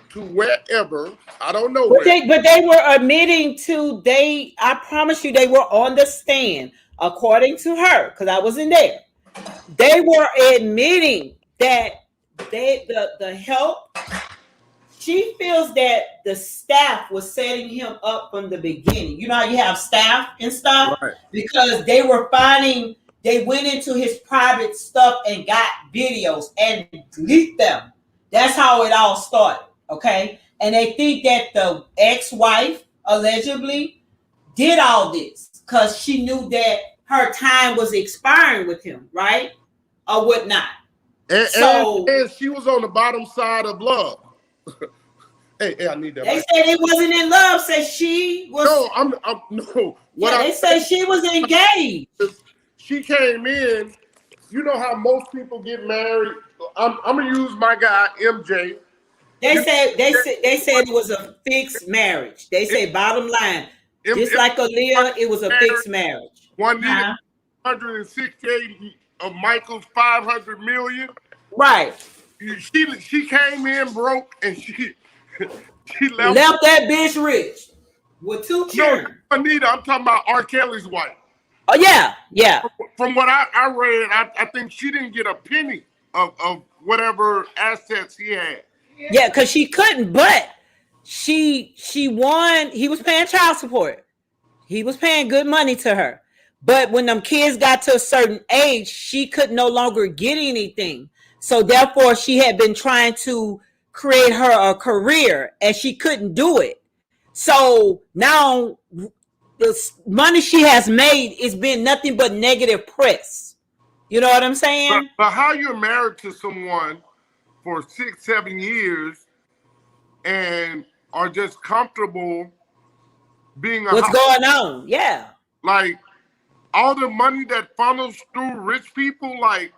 to wherever, I don't know But where. they were admitting to, I promise you, they were on the stand, according to her, because I wasn't there. They were admitting that the help, she feels that the staff was setting him up from the beginning. You know how you have staff and stuff? Right. Because they went into his private stuff and got videos and leaked them. That's how it all started, okay? And they think that the ex-wife allegedly did all this because she knew that her time was expiring with him, right? Or whatnot. And she was on the bottom side of love. hey, I need that. They said he wasn't in love. Said she was. No. They said she was engaged. She came in. You know how most people get married. I'm gonna use my guy MJ. They said it was a fixed marriage. They say bottom line, just like Aaliyah, it was a fixed marriage. One needed 168 of Michael's 500 million. Right. She came in broke and she left that bitch rich with 2 children. No, Anita, I'm talking about R. Kelly's wife. Oh yeah. From what I read, I think she didn't get a penny of whatever assets he had. Yeah, because she couldn't, but she won. He was paying child support. He was paying good money to her. But when them kids got to a certain age, she could no longer get anything. So therefore, she had been trying to create her a career, and she couldn't do it. So now the money she has made has been nothing but negative press. You know what I'm saying? But how you're married to someone for 6-7 years and are just comfortable being what's going on? Yeah. Like all the money that funnels through rich people, like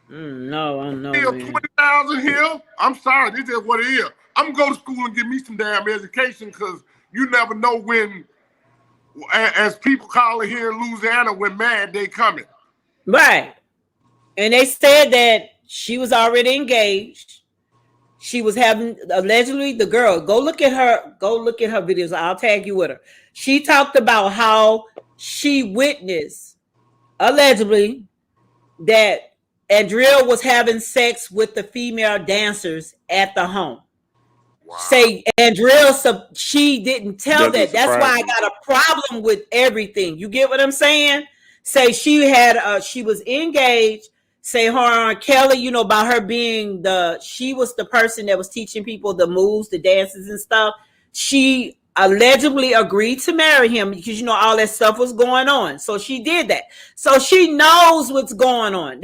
no, I know. 20,000 here. I'm sorry, this is what it is. I'm gonna go to school and get me some damn education, because you never know when, as people call it here in Louisiana, when mad they coming. Right. And they said that she was already engaged. She was having, allegedly, the girl, go look at her videos. I'll tag you with her. She talked about how she witnessed, allegedly, that Andrea was having sex with the female dancers at the home. Wow. Say Andrea, she didn't tell that. That's why I got a problem with everything. You get what I'm saying? Say she was engaged. Say her and Kelly, you know, about her being she was the person that was teaching people the moves, the dances and stuff. She allegedly agreed to marry him because, you know, all that stuff was going on. So she did that. So she knows what's going on.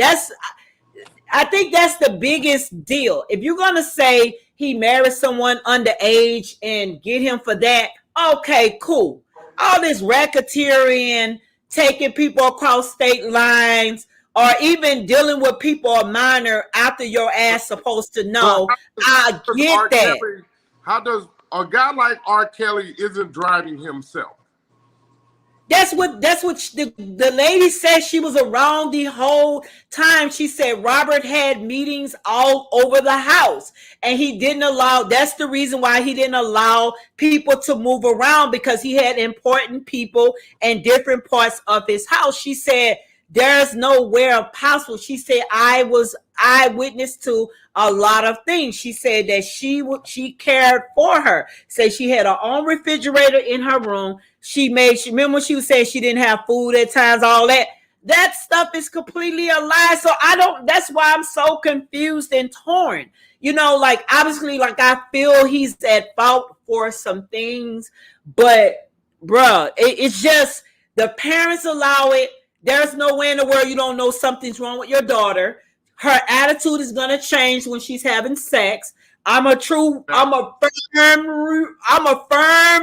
I think that's the biggest deal. If you're going to say he married someone underage and get him for that, okay, cool. All this racketeering, taking people across state lines, or even dealing with people a minor after your ass supposed to know, I get that. How does a guy like R. Kelly isn't driving himself? That's what the lady said. She was around the whole time. She said Robert had meetings all over the house, and he didn't allow. That's the reason why he didn't allow people to move around, because he had important people in different parts of his house. She said there's nowhere possible. She said I was eyewitness to a lot of things. She said that she cared for her. Said she had her own refrigerator in her room. She remember when she was saying she didn't have food at times, all that. That stuff is completely a lie. So that's why I'm so confused and torn. You know, like obviously, like I feel he's at fault for some things, but bruh, it's just the parents allow it. There's no way in the world you don't know something's wrong with your daughter. Her attitude is gonna change when she's having sex. I'm a firm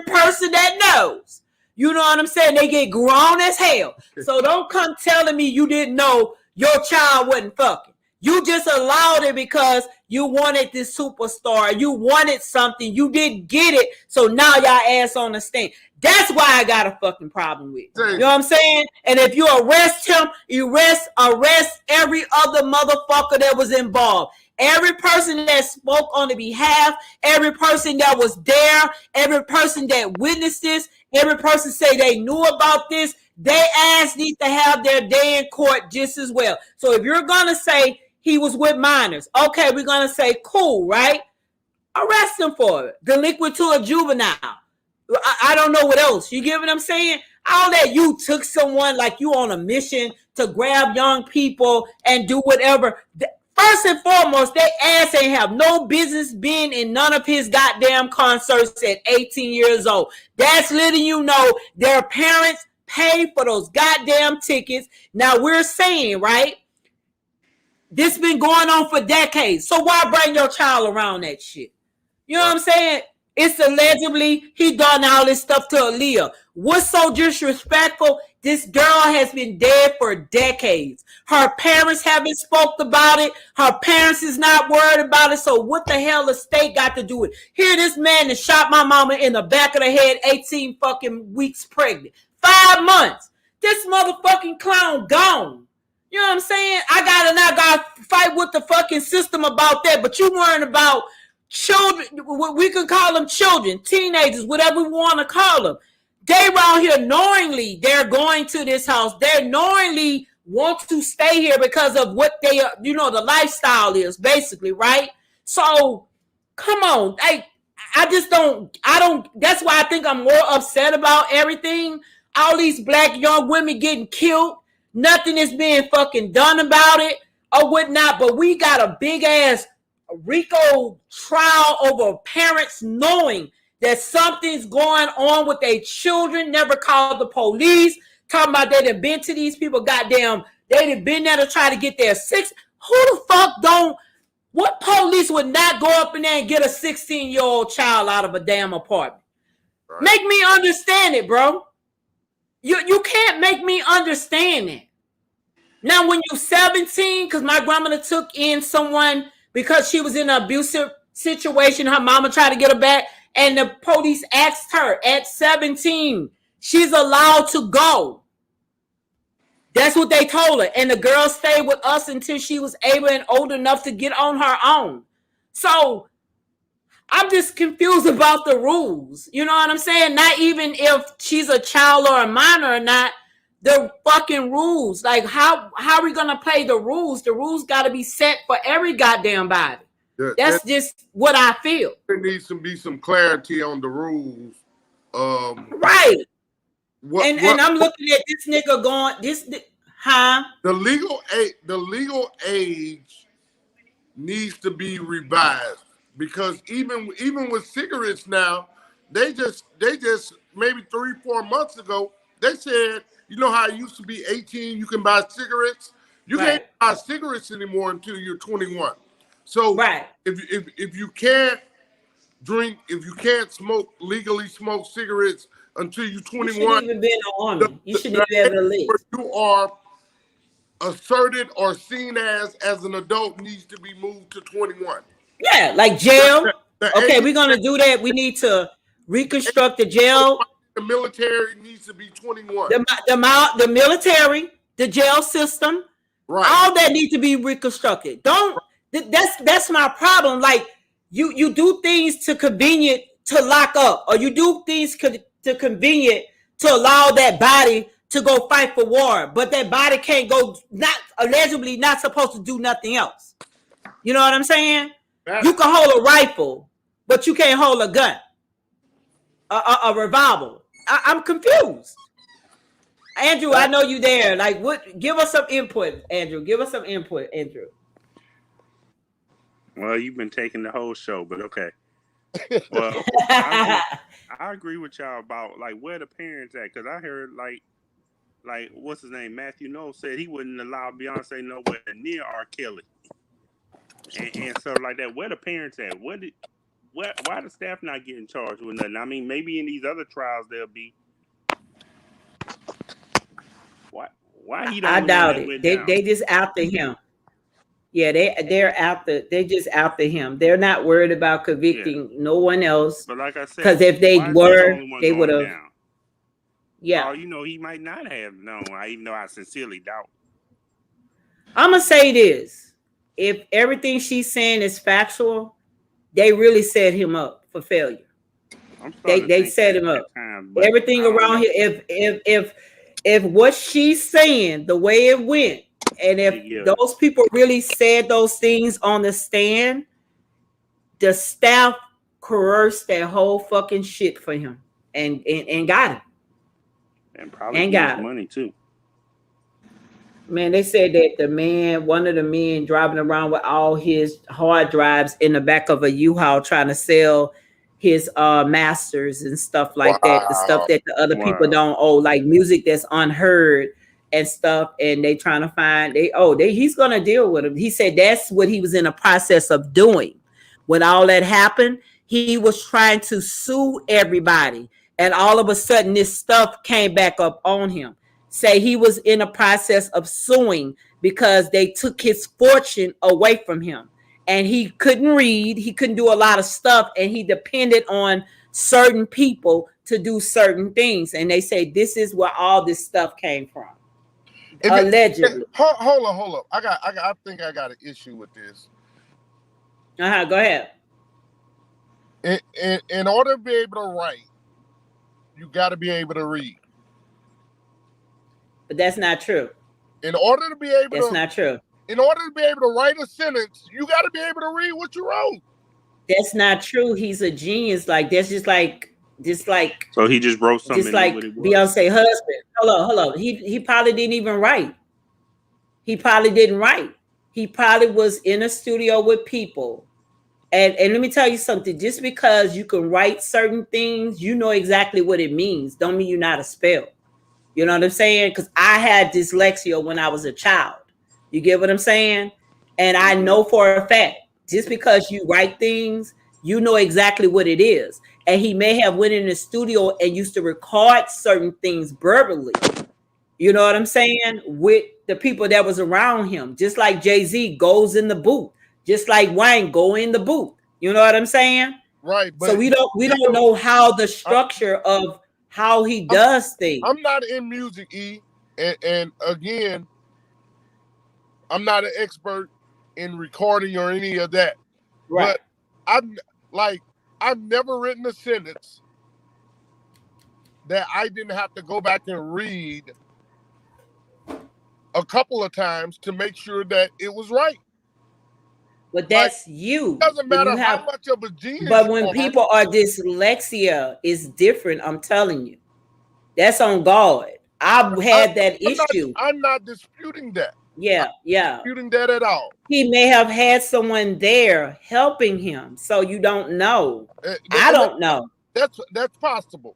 person that knows. You know what I'm saying? They get grown as hell. So don't come telling me you didn't know your child wasn't fucking. You just allowed it because you wanted this superstar. You wanted something. You didn't get it. So now y'all ass on the stand. That's why I got a fucking problem with it. You know what I'm saying? And if you arrest him, arrest every other motherfucker that was involved. Every person that spoke on the behalf, every person that was there, every person that witnessed this, every person say they knew about this, they ass need to have their day in court just as well. So if you're going to say he was with minors, okay, we're going to say cool, right? Arrest him for it. Delinquent to a juvenile. I don't know what else. You get what I'm saying? All that you took someone like you on a mission to grab young people and do whatever. First and foremost, they ass ain't have no business being in none of his goddamn concerts at 18 years old. That's letting you know their parents paid for those goddamn tickets. Now we're saying, right? This been going on for decades. So why bring your child around that shit? You know what I'm saying? It's allegedly he done all this stuff to Aaliyah. What's so disrespectful? This girl has been dead for decades. Her parents haven't spoke about it. Her parents is not worried about it. So what the hell the state got to do with it? Here this man that shot my mama in the back of the head, 18 fucking weeks pregnant. 5 months. This motherfucking clown gone. You know what I'm saying? I gotta fight with the fucking system about that. But you worrying about children, we can call them children, teenagers, whatever we want to call them. They around here knowingly they're going to this house. They knowingly want to stay here because of what they, the lifestyle is basically, right? So come on. I don't, that's why I think I'm more upset about everything. All these black young women getting killed. Nothing is being fucking done about it or whatnot. But we got a big ass RICO trial over parents knowing that something's going on with their children, never called the police, talking about they done been to these people, goddamn, they done been there to try to get their six. Who the fuck what police would not go up in there and get a 16-year-old child out of a damn apartment? Right. Make me understand it, bro. You can't make me understand it. Now, when you're 17, because my grandmother took in someone because she was in an abusive situation, her mama tried to get her back, and the police asked her at 17, she's allowed to go. That's what they told her. And the girl stayed with us until she was able and old enough to get on her own. So I'm just confused about the rules. You know what I'm saying? Not even if she's a child or a minor or not, the fucking rules. Like, how are we going to play the rules? The rules got to be set for every goddamn body. That's just what I feel. There needs to be some clarity on the rules. Right. And I'm looking at this nigga going, The legal age needs to be revised, because even with cigarettes now, they just maybe 3-4 months ago, they said, you know how it used to be 18, you can buy cigarettes? You can't buy cigarettes anymore until you're 21. So if you can't drink, if you can't legally smoke cigarettes until you're 21, you shouldn't even be on me. You shouldn't be able to leave. You are asserted or seen as an adult needs to be moved to 21. Yeah, like jail. Okay, we're gonna do that. We need to reconstruct the jail. The military needs to be 21. The military, the jail system, all that needs to be reconstructed. That's my problem. Like you do things to convenient to lock up, or you do things to convenient to allow that body to go fight for war, but that body can't go, allegedly not supposed to do nothing else. You know what I'm saying? You can hold a rifle, but you can't hold a gun, a revolver. I'm confused. Andrew, I know you there. Like, what? Give us some input, Andrew. Give us some input, Andrew. Well, you've been taking the whole show, but okay. Well, I agree with y'all about like where the parents at, because I heard like like what's his name, Matthew Knowles said he wouldn't allow Beyonce nowhere near R. Kelly and stuff like that. Where the parents at? Why the staff not getting charged with nothing? I mean, maybe in these other trials they'll be. Why he the I only one doubt that it. went They down? they just after him. Yeah, they're just after him. They're not worried about Yeah, convicting no one else. but like I Because said, if they why is he the were, only one they would going have. down? Yeah. Oh, you know, he might not have known. Even though I sincerely doubt. I'm gonna say this: if everything she's saying is factual, they really set him up for failure. I'm starting to They think set that him at up. times, but Everything I don't around know. here. If what she's saying, the way it went, and if Yeah, those people really said those things on the stand, the staff coerced that whole fucking shit for him and got him and probably and get his got him. money too. Man, they said that one of the men driving around with all his hard drives in the back of a U-Haul trying to sell his masters and stuff like that, the stuff Wow. that the other people Wow. don't owe, like music that's unheard and stuff, and they trying to find he's gonna deal with him. He said that's what he was in the process of doing when all that happened. He was trying to sue everybody, and all of a sudden this stuff came back up on him. Say he was in a process of suing because they took his fortune away from him, and he couldn't read, he couldn't do a lot of stuff, and he depended on certain people to do certain things, and they say this is where all this stuff came from, allegedly. Hold up. I think I got an issue with this. Go ahead. In order to be able to write, you got to be able to read. But that's not true. In order to be able That's not true. In order to be able to write a sentence, you got to be able to read what you wrote. That's not true. He's a genius. Like that's just like So he just wrote something. just like Beyonce husband. Hold on. He probably didn't even write. He probably didn't write. He probably was in a studio with people. And let me tell you something. Just because you can write certain things, you know exactly what it means. Don't mean you're not a spell. You know what I'm saying? Because I had dyslexia when I was a child. You get what I'm saying? And I know for a fact, just because you write things, you know exactly what it is. And he may have went in the studio and used to record certain things verbally. You know what I'm saying? With the people that was around him. Just like Jay-Z goes in the booth. Just like Wayne go in the booth. You know what I'm saying? Right. But so we don't know how the structure of how he does things. I'm not in music, and again, I'm not an expert in recording or any of that. Right. But I've never written a sentence that I didn't have to go back and read a couple of times to make sure that it was right. But that's you. It doesn't matter how much of a genius. But when people are dyslexia, it's different. I'm telling you. That's on God. I've had that issue. I'm not disputing that. Yeah. Disputing that at all. He may have had someone there helping him, so you don't know. I don't know. That's possible.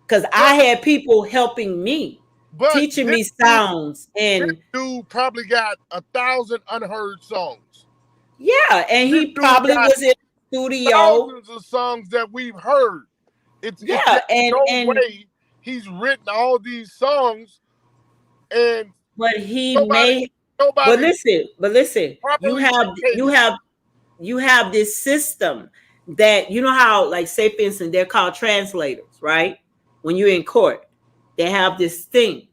Because I had people helping me, teaching me sounds, and this dude probably got 1,000 unheard songs. Yeah, and he probably was in the studio. Thousands of songs that we've heard. It's no way he's written all these songs, but listen. You have this system that, you know how, like, say for instance, they're called translators, right? When you're in court, they have this thing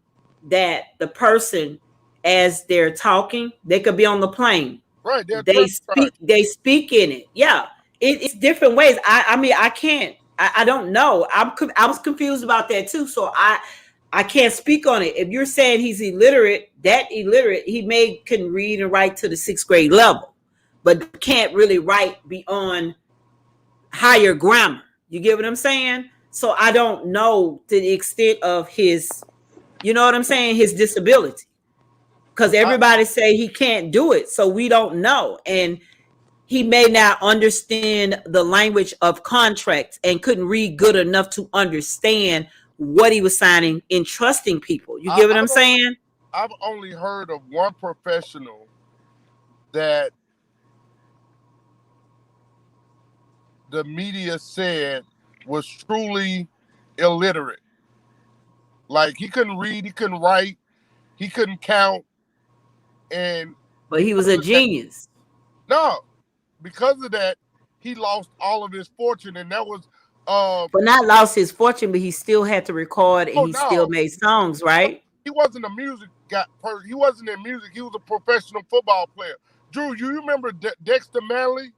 that the person, as they're talking, they could be on the plane. Right, they speak in it. Yeah, it's different ways. I mean, I don't know. I was confused about that too. So I can't speak on it. If you're saying he's illiterate, he can read and write to the 6th grade level, but can't really write beyond higher grammar. You get what I'm saying? So I don't know to the extent of his, you know what I'm saying, his disability. Because everybody say he can't do it, so we don't know. And he may not understand the language of contracts and couldn't read good enough to understand what he was signing and trusting people. You get what I'm saying? I've only heard of one professional that the media said was truly illiterate. Like he couldn't read, he couldn't write, he couldn't count, and But he was a genius. no, because of that, he lost all of his fortune, and that was but not lost his fortune, but he still had to record and still made songs, right? He wasn't a music guy. He wasn't in music. He was a professional football player. Drew, you remember Dexter Manley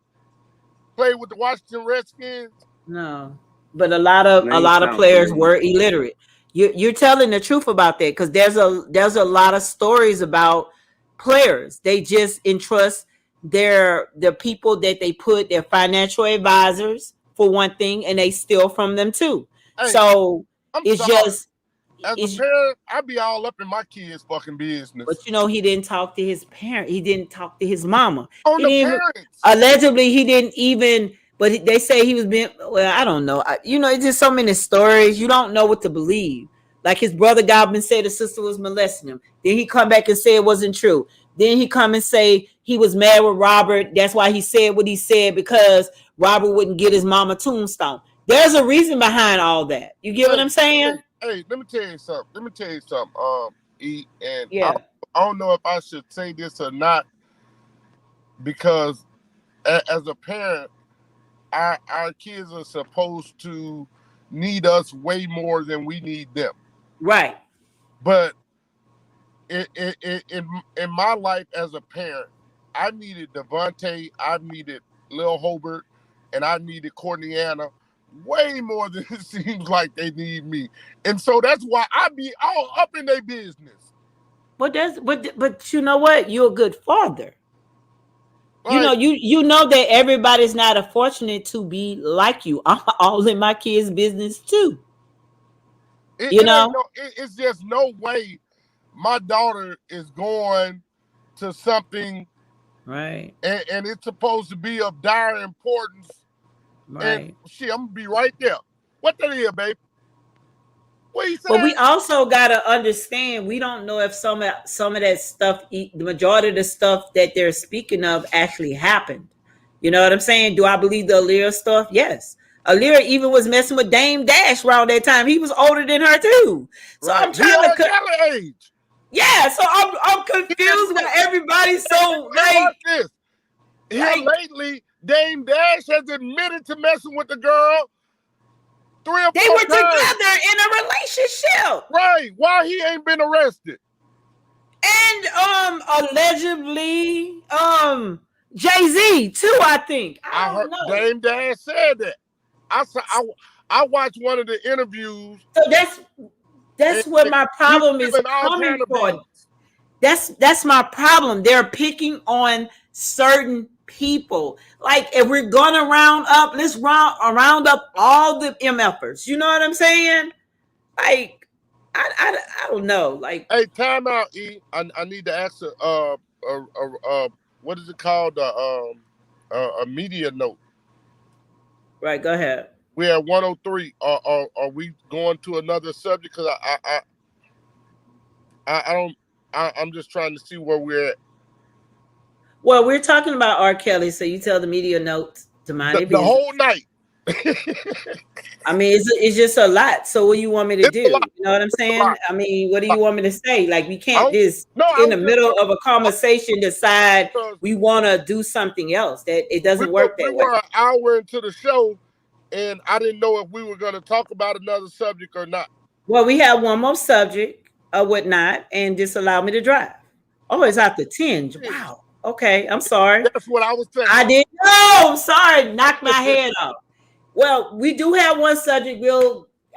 played with the Washington Redskins? No, but a lot of players were illiterate. You're telling the truth about that, because there's a lot of stories about players. They just entrust the people that they put, their financial advisors for one thing, and they steal from them too. Hey, so it's sorry. Just as a parent, I'd be all up in my kids' fucking business. But he didn't talk to his parent. He didn't talk to his mama. Parents. Allegedly, he didn't even. But they say he was being. Well, I don't know. It's just so many stories. You don't know what to believe. Like his brother Godwin said, the sister was molesting him. Then he come back and say it wasn't true. Then he come and say he was mad with Robert. That's why he said what he said, because Robert wouldn't get his mama tombstone. There's a reason behind all that. You get what I'm saying? Hey, let me tell you something. E, and yeah. I don't know if I should say this or not, because as a parent, our kids are supposed to need us way more than we need them. Right. But in my life as a parent, I needed Devontae, I needed Lil Hobart, and I needed Courtney Anna way more than it seems like they need me. And so that's why I be all up in their business. But you know what? You're a good father. Right. You know that everybody's not fortunate to be like you. I'm all in my kids' business too. It's just no way my daughter is going to something, right? And it's supposed to be of dire importance. Right. And shit, I'm gonna be right there. What that is, babe? What you saying? But we also gotta understand, we don't know if some of that stuff, the majority of the stuff that they're speaking of actually happened. You know what I'm saying? Do I believe the Aaliyah stuff? Yes. Aaliyah even was messing with Dame Dash around that time. He was older than her too. So right. I'm trying to age. Yeah, so I'm confused why everybody's so like this. Here lately, Dame Dash has admitted to messing with the girl 3 or 4 times. They were together in a relationship. Right. Why he ain't been arrested? And allegedly, Jay-Z too, I think. I heard know. Dame Dash said that. I watched one of the interviews. So that's where my problem is coming from. That's my problem. They're picking on certain people. Like if we're gonna round up, let's round up all the MFers. You know what I'm saying? Like I don't know. Like, hey, time out, E. I need to ask what is it called? A media note. Right, go ahead. We're at 103. Are we going to another subject? Because I'm just trying to see where we're at. Well, we're talking about R. Kelly, so you tell the media notes to mind the whole night. I mean, it's just a lot. So what do you want me to do? You know what I'm saying? I mean, what do you want me to say? Like, we can't in the middle of a conversation decide we want to do something else. That it doesn't work that way. We were an hour into the show, and I didn't know if we were going to talk about another subject or not. Well, we have one more subject or whatnot, and just allow me to drive. Oh, it's after 10. Wow. Okay, I'm sorry. That's what I was saying. I didn't know. I'm sorry. Knocked my head off. Well, we do have one subject.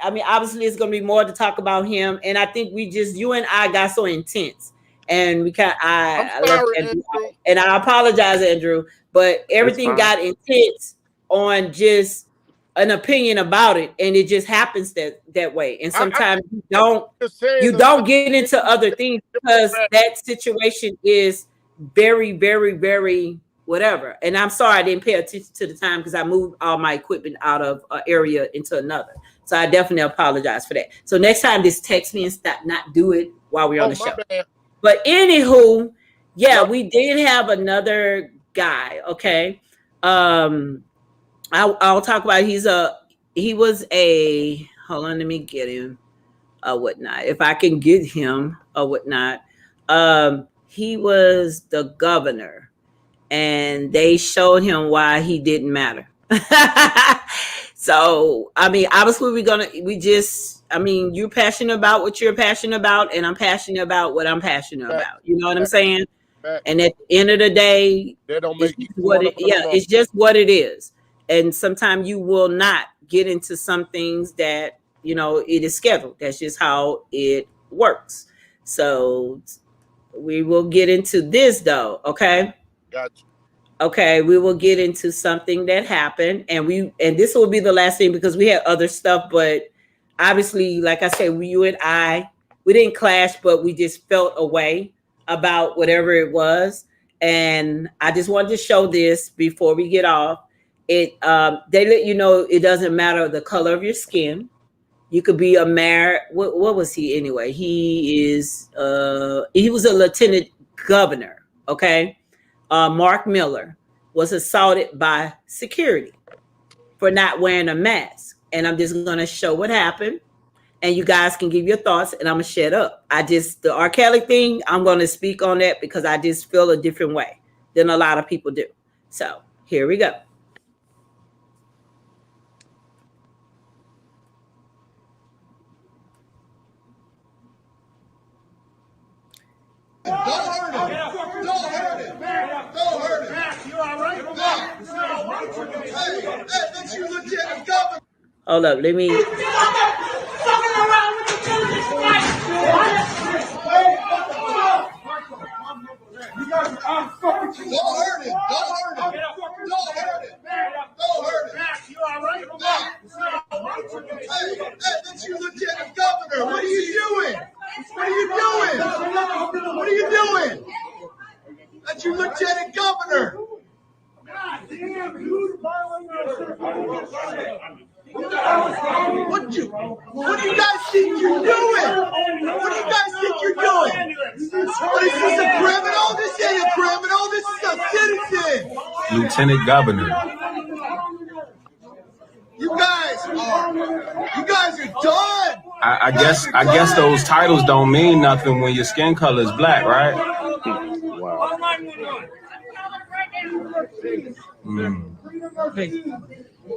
Obviously, it's going to be more to talk about him, and I think you and I got so intense, and I left Andrew, and I apologize, Andrew, but everything got intense on just an opinion about it, and it just happens that way. And sometimes you don't get into other things because that situation is very, very, very whatever. And I'm sorry I didn't pay attention to the time because I moved all my equipment out of an area into another. So I definitely apologize for that. So next time, just text me and stop, not do it while we're on the show. Bad. But anywho, yeah, Yep. we did have another guy. Okay, I'll talk about. He was a. Hold on, let me get him. Whatnot. If I can get him or whatnot. He was the governor, and they showed him why he didn't matter. So I mean, obviously I mean, you're passionate about what you're passionate about, and I'm passionate about what I'm passionate Back. about. You know what I'm saying? Back. And at the end of the day, They don't it's make just what you it, yeah, it's just what it is. And sometimes you will not get into some things that, you know, it is scheduled. That's just how it works. So we will get into this though, okay? Gotcha. Okay, we will get into something that happened, and this will be the last thing because we had other stuff, but obviously, like I said, you and I, we didn't clash, but we just felt a way about whatever it was, and I just wanted to show this before we get off. They let you know it doesn't matter the color of your skin. You could be a mayor. What was he anyway? He was a lieutenant governor. Okay. Mark Miller was assaulted by security for not wearing a mask. And I'm just going to show what happened. And you guys can give your thoughts, and I'm going to shut up. The R. Kelly thing, I'm going to speak on that because I just feel a different way than a lot of people do. So here we go. Don't hurt him. Don't hurt him. Don't hurt him. You all right? Hey, that's your lieutenant governor. Hold up, let me. You guys are fucking. Don't hurt him. Don't hurt him. Don't hurt him. Don't hurt him. You all right? Hey, that's your lieutenant governor. What are you doing? What are you doing? What are you doing? That's your lieutenant governor. God damn, who's violating our What do you guys think you're doing? What do you guys think you're doing? What is this, a criminal? This ain't a criminal. This is a citizen. Lieutenant Governor. You guys are done. I guess those titles don't mean nothing when your skin color is black, right? Wow. We're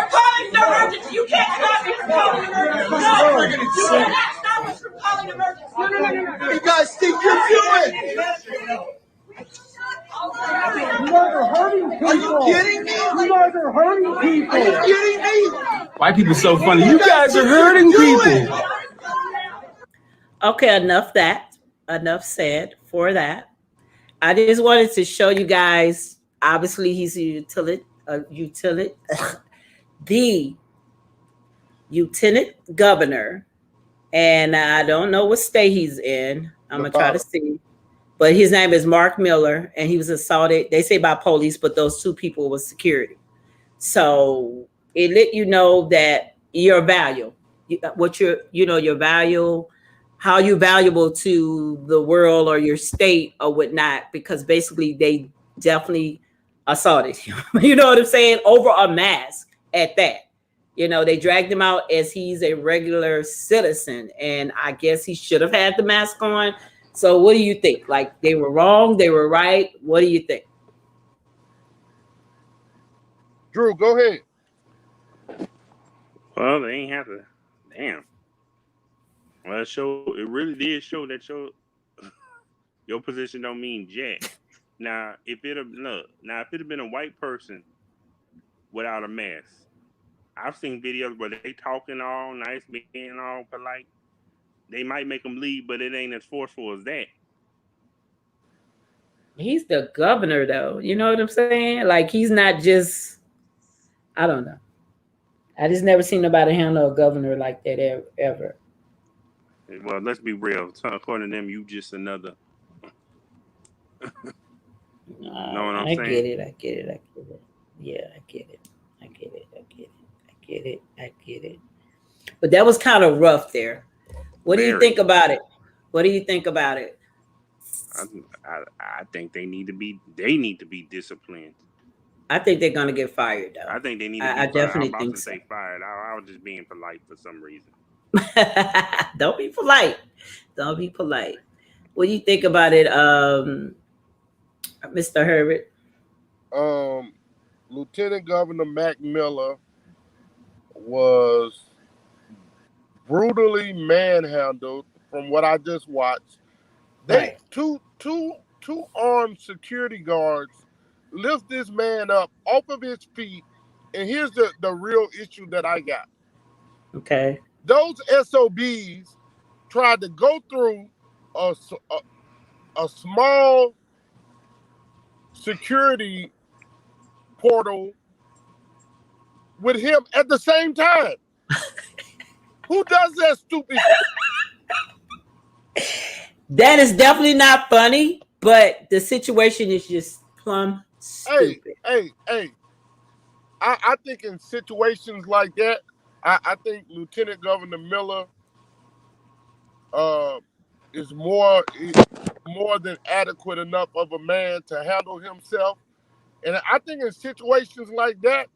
calling the emergency. You can't stop me from calling emergency. No, you cannot stop us from calling emergency. No. What do you guys think you're doing? You guys are hurting people. Are you kidding me? You guys are hurting people. Are you kidding me? White people so funny. You guys are hurting people. Okay, enough said for that. I just wanted to show you guys. Obviously, he's the lieutenant governor, and I don't know what state he's in. I'm gonna try to see, but his name is Mark Miller, and he was assaulted. They say by police, but those two people was security. So it let you know that your value, your value, how you valuable to the world or your state or whatnot, because basically they definitely assaulted him. You know what I'm saying? Over a mask at that. You know, they dragged him out as he's a regular citizen, and I guess he should have had the mask on. So what do you think? Like, they were wrong, they were right. What do you think? Drew, go ahead. Well, they ain't have to. Damn. Well, it really did show that your position don't mean jack. Now, if it had been a white person without a mask, I've seen videos where they talking all nice, being all polite. They might make them leave, but it ain't as forceful as that. He's the governor, though. You know what I'm saying? Like, he's not just, I don't know. I just never seen nobody handle a governor like that ever. Well, let's be real. According to them, you just another. Know what I'm saying? I get it. Yeah, I get it. get it. I get it. But that was kind of rough there. What do you think about it? What do you think about it? I think they need to be disciplined. I think they're gonna get fired though. I think they need to be I fired. I'm definitely about think to so. say fired. I was just being polite for some reason. Don't be polite. Don't be polite. What do you think about it, Mr. Herbert? Lieutenant Governor Mac Miller was brutally manhandled from what I just watched. They Right. two armed security guards lift this man up off of his feet. And here's the real issue that I got. Okay. Those SOBs tried to go through a small security portal with him at the same time. Who does that stupid That is definitely not funny, but the situation is just plumb stupid. Hey. I think in situations like that, I think Lieutenant Governor Miller is more than adequate enough of a man to handle himself. And I think in situations like that,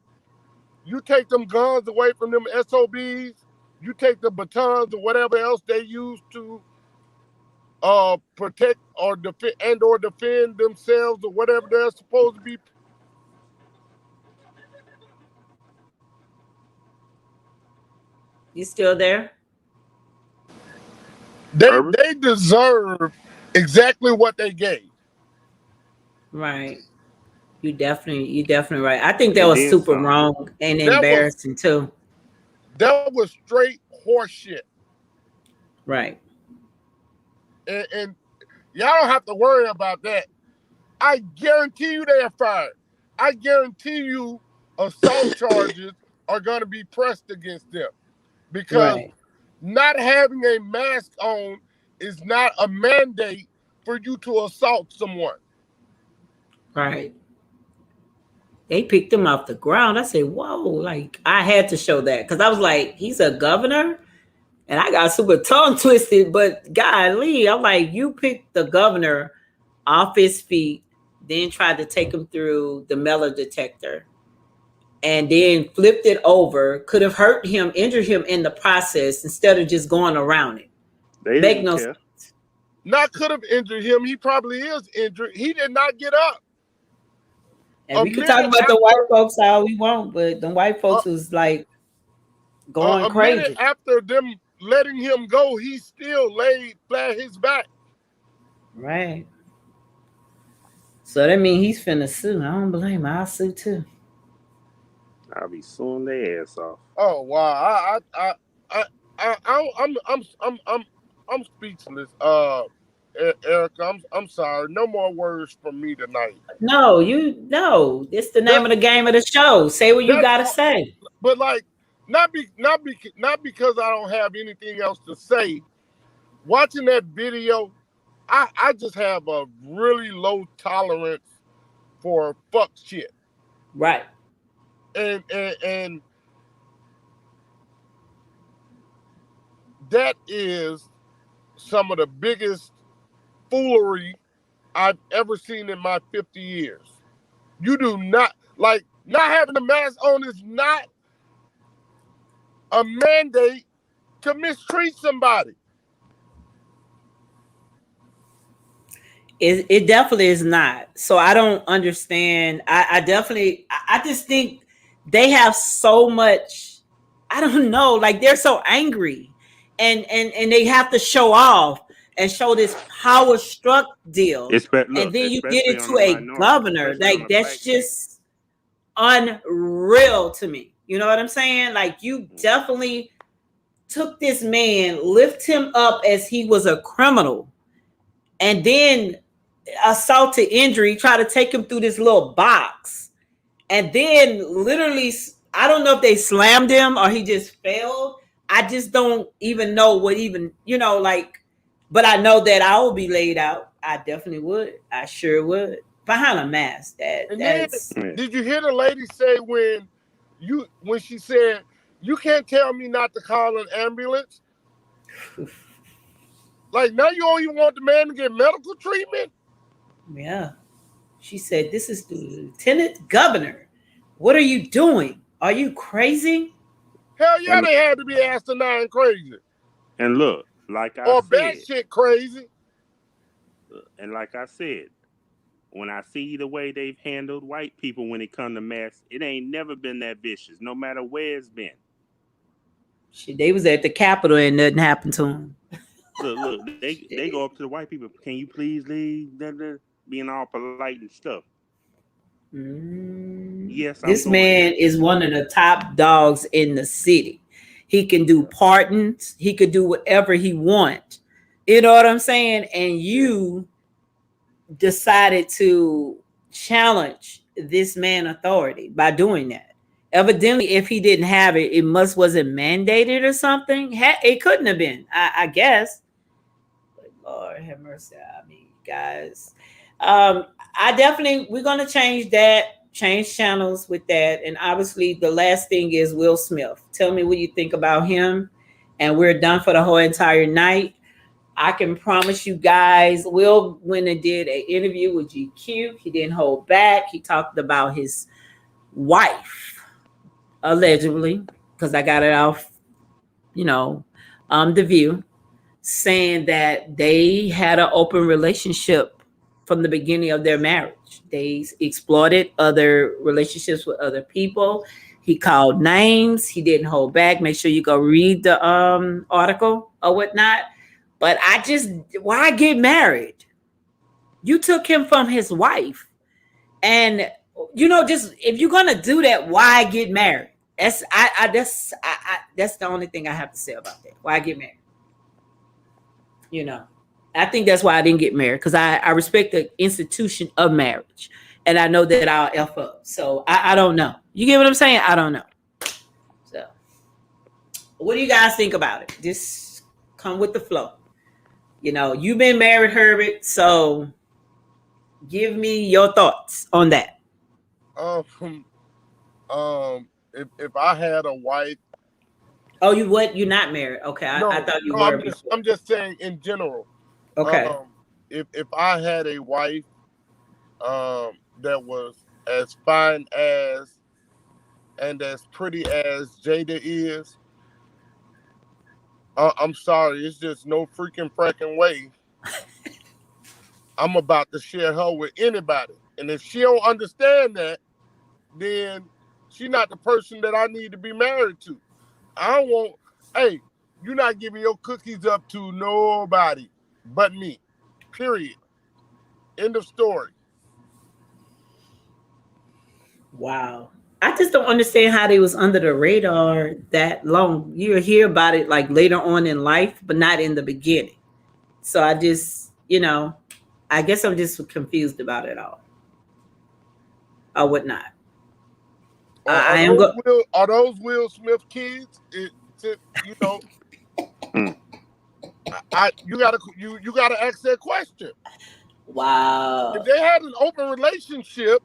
you take them guns away from them SOBs, you take the batons or whatever else they use to protect or defend themselves or whatever they're supposed to be. You still there? They deserve exactly what they gave. Right. You definitely right. I think that And was then super some. wrong and That embarrassing too. was straight horseshit. Right. And y'all don't have to worry about that. I guarantee you they are fired. I guarantee you assault charges are going to be pressed against them because not having a mask on is not a mandate for you to assault someone. Right. They picked him off the ground. I said, whoa, like I had to show that because I was like, he's a governor. And I got super tongue twisted, but golly, I'm like, you picked the governor off his feet, then tried to take him through the metal detector, and then flipped it over. Could have hurt him, injured him in the process instead of just going around it. They Make didn't no care. sense. Not could have injured him. He probably is injured. He did not get up. And we could talk about the white folks all we want, but the white folks was like going a crazy. minute after them letting him go, he still laid flat his back. Right. So that means he's finna sue. I don't blame him. I'll sue too. I'll be suing their ass off. Oh wow! I'm speechless. Erica, I'm sorry. No more words from me tonight. No, it's the name of the game of the show. Say what you gotta say. But like, not because I don't have anything else to say. Watching that video, I just have a really low tolerance for fuck shit. Right. And that is some of the biggest foolery I've ever seen in my 50 years. You do not, like, not having a mask on is not a mandate to mistreat somebody. It definitely is not. So I don't understand. I just think they have so much, I don't know, like they're so angry and they have to show off and show this power struck deal. And then you get it to a governor. Like that's just unreal to me. You know what I'm saying? Like you definitely took this man, lift him up as he was a criminal, and then assault to injury, try to take him through this little box. And then literally, I don't know if they slammed him or he just fell. I just don't even know what even, like, but I know that I will be laid out. I definitely would. I sure would. Behind a mask. Did you hear the lady say when she said You can't tell me not to call an ambulance. Like, now you don't even want the man to get medical treatment? Yeah. She said, "This is the lieutenant governor. What are you doing? Are you crazy?" Hell yeah, And they had to be asinine crazy. and look, like I Or said, batshit crazy. and like I said, when I see the way they've handled white people when it come to mass, it ain't never been that vicious, no matter where it's been. They was at the Capitol and nothing happened to them. Look, they go up to the white people. Can you please leave? Being all polite and stuff. Yes, I'm This going. man is one of the top dogs in the city. He can do pardons. He could do whatever he want. You know what I'm saying? And you decided to challenge this man authority by doing that. Evidently, if he didn't have it, it wasn't mandated or something. It couldn't have been, I guess. But Lord have mercy. I mean, guys. I definitely, we're gonna change channels with that. And obviously the last thing is Will Smith. Tell me what you think about him. And we're done for the whole entire night. I can promise you guys, Will went and did an interview with GQ. He didn't hold back. He talked about his wife, allegedly, because I got it off, The View, saying that they had an open relationship from the beginning of their marriage. They exploited other relationships with other people. He called names. He didn't hold back. Make sure you go read the article or whatnot. But why get married? You took him from his wife. And, just if you're going to do that, why get married? That's the only thing I have to say about that. Why get married? I think that's why I didn't get married, because I respect the institution of marriage. And I know that I'll F up. So I don't know. You get what I'm saying? I don't know. So what do you guys think about it? Just come with the flow. You've been married, Herbert, so give me your thoughts on that. If I had a wife. Oh, you're not married? Okay, I thought you were. I'm just saying in general. Okay. If I had a wife, that was as fine as and as pretty as Jada is, I'm sorry, it's just no freaking fracking way I'm about to share her with anybody. And if she don't understand that, then she's not the person that I need to be married to. I don't want, hey, you're not giving your cookies up to nobody but me. Period. End of story. Wow. I just don't understand how they was under the radar that long. You hear about it like later on in life, but not in the beginning. So I just, I guess I'm just confused about it all. Or whatnot. Are those Will Smith kids? You gotta ask that question. Wow. If they had an open relationship,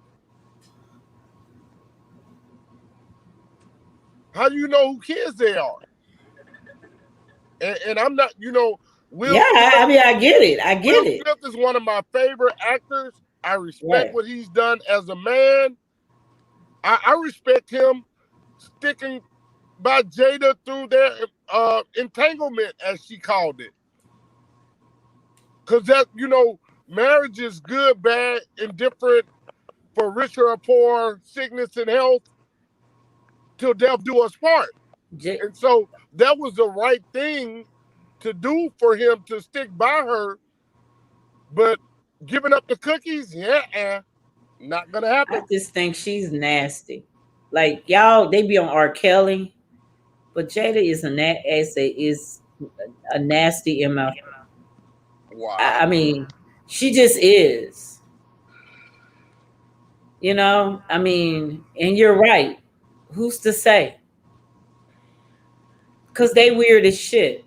how do you know who kids they are? And I'm not, Will. Yeah, I mean, I get it. Will Smith is one of my favorite actors. I respect what he's done as a man. I respect him sticking by Jada through their entanglement, as she called it. Because that, marriage is good, bad, indifferent, for richer or poor, sickness and health, till death do us part. And so that was the right thing to do for him, to stick by her. But giving up the cookies, not gonna happen. I just think she's nasty. Like, y'all, they be on R. Kelly, but Jada is a nasty MF. Wow. I mean, she just is. I mean, and you're right. Who's to say? Because they weird as shit.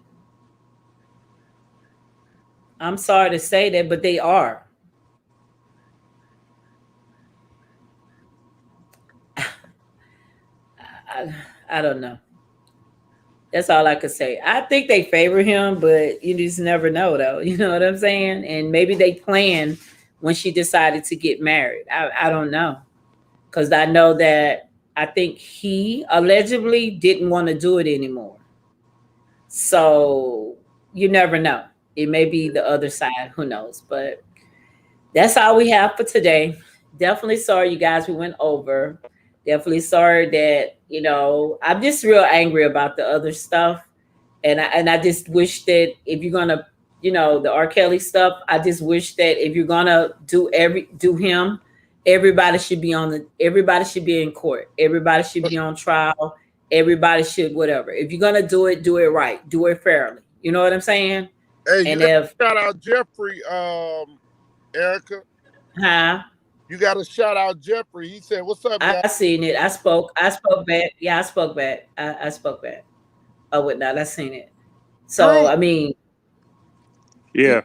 I'm sorry to say that, but they are. I don't know. That's all I could say. I think they favor him, but you just never know, though. You know what I'm saying? And maybe they planned when she decided to get married. I don't know. Because I know that I think he allegedly didn't want to do it anymore. So you never know. It may be the other side. Who knows? But that's all we have for today. Definitely sorry, you guys, we went over. Definitely sorry that, I'm just real angry about the other stuff. And I just wish that if you're gonna, the R. Kelly stuff, I just wish that if you're gonna do him, everybody should be in court. Everybody should be on trial. Everybody should whatever. If you're gonna do it right, do it fairly. You know what I'm saying? Hey, And you got if to shout out Jeffrey, Erica. huh? You got to shout out Jeffrey. He said, "What's up, I guys?" seen it. I spoke back. Yeah, I spoke back. I spoke back. Oh, whatnot. I seen it. So True. I mean, Yeah.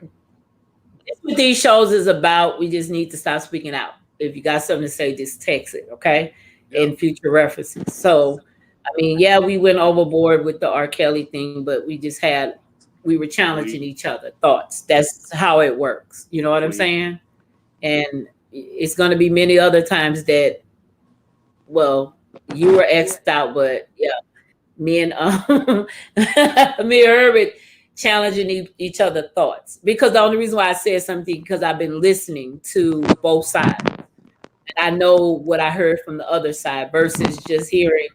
that's what these shows is about. We just need to stop speaking out. If you got something to say, just text it, okay? Yep. In future references. So, I mean, yeah, we went overboard with the R. Kelly thing, but we were challenging each other thoughts. That's how it works. You know what I'm saying? And it's going to be many other times that, well, you were X'd out, but yeah, me and me and Herbert challenging each other thoughts, because the only reason why I said something because I've been listening to both sides and I know what I heard from the other side versus just hearing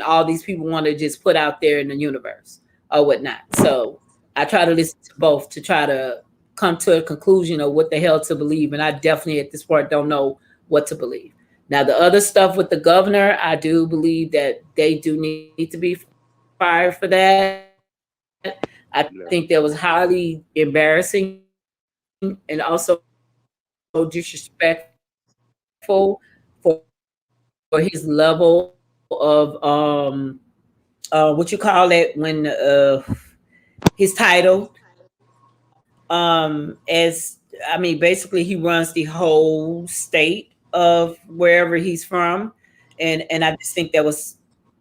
all these people want to just put out there in the universe or whatnot. So I try to listen to both to try to come to a conclusion of what the hell to believe, and I definitely at this point don't know what to believe. Now, the other stuff with the governor, I do believe that they do need to be fired for that. I think that was highly embarrassing and also disrespectful for his level of what you call it when his title as I mean, basically he runs the whole state of wherever he's from, and I just think that was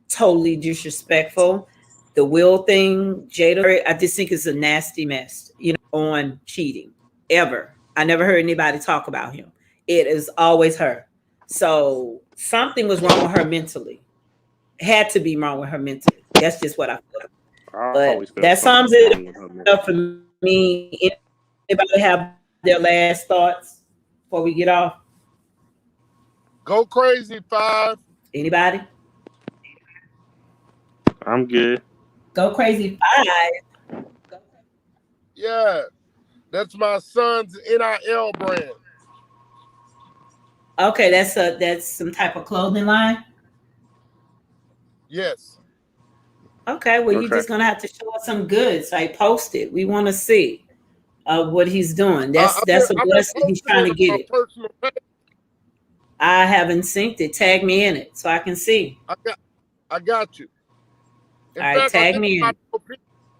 totally disrespectful. The will thing, Jada, I just think it's a nasty mess, on cheating ever. I never heard anybody talk about him. It is always her. So something was wrong with her mentally. Had to be wrong with her mentally. That's just what I feel. I But always felt that something sums was it wrong with her. up for me. Anybody have their last thoughts before we get off? Go crazy, 5. Anybody? I'm good. Go crazy 5. Yeah, that's my son's NIL brand. Okay, that's some type of clothing line. Yes. Okay, well, you're Okay. just gonna have to show us some goods. Like, post it. We want to see what he's doing. That's a I've been blessing. He's posting trying it to on get my it. personal page. I haven't synced it. Tag me in it so I can see. I got you. In All right, fact, I tag think me I in. go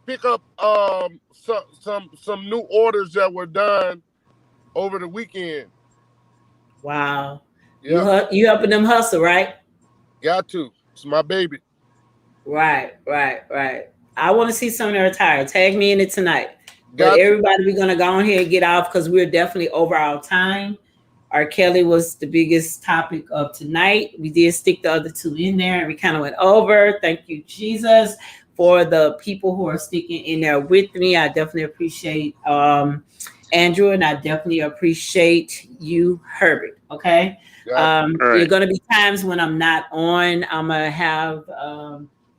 pick up some new orders that were done over the weekend. Wow. Yeah, You helping them hustle, right? got to. It's my baby. Right. I want to see some of their attire. Tag me in it tonight. But Got everybody, we're gonna go on here and get off because we're definitely over our time. R. Kelly was the biggest topic of tonight. We did stick the other two in there and we kind of went over. Thank you, Jesus, for the people who are sticking in there with me. I definitely appreciate Andrew, and I definitely appreciate you, Herbert. Okay. Got All right. There are going to be times when I'm not on. I'm going to have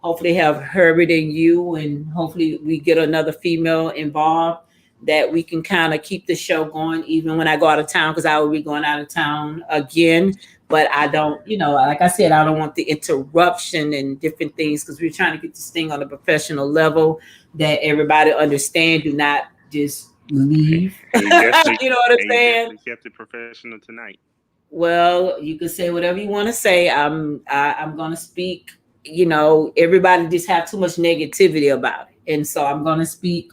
hopefully have Herbert and you, and hopefully we get another female involved that we can kind of keep the show going even when I go out of town, because I will be going out of town again. But I don't, like I said, I don't want the interruption and different things, because we're trying to get this thing on a professional level that everybody understand. Do not just leave. You know what I'm saying? You kept it professional tonight. Well, you can say whatever you want to say. I'm going to speak. Everybody just have too much negativity about it, and so I'm going to speak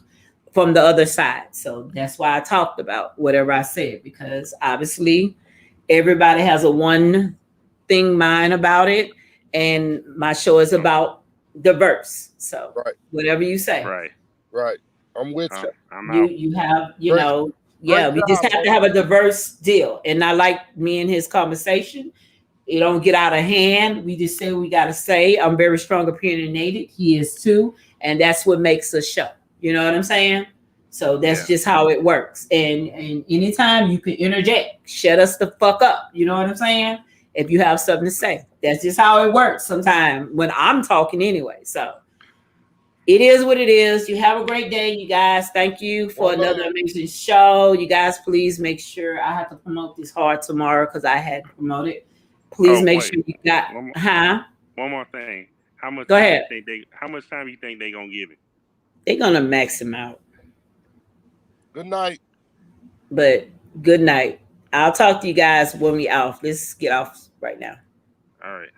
from the other side. So that's why I talked about whatever I said, because obviously everybody has a one thing mind about it, and my show is about diverse. So Right. whatever you say. Right. Right. I'm with you. I'm out. You have, you Great- know, yeah, we great just job, have to have a diverse deal. And I like me and his conversation. It don't get out of hand. We just say what we gotta say. I'm very strong opinionated. He is too. And that's what makes a show. You know what I'm saying? So that's just how it works. And anytime you can interject, shut us the fuck up. You know what I'm saying? If you have something to say. That's just how it works sometimes when I'm talking anyway. So it is what it is. You have a great day, you guys. Thank you for another amazing show. You guys, please make sure I have to promote this hard tomorrow because I had to promote it. Please make sure you got one more thing. How much Go time ahead. you think how much time you think they gonna give it? They're gonna max him out. Good night. But good night. I'll talk to you guys when we off. Let's get off right now. All right.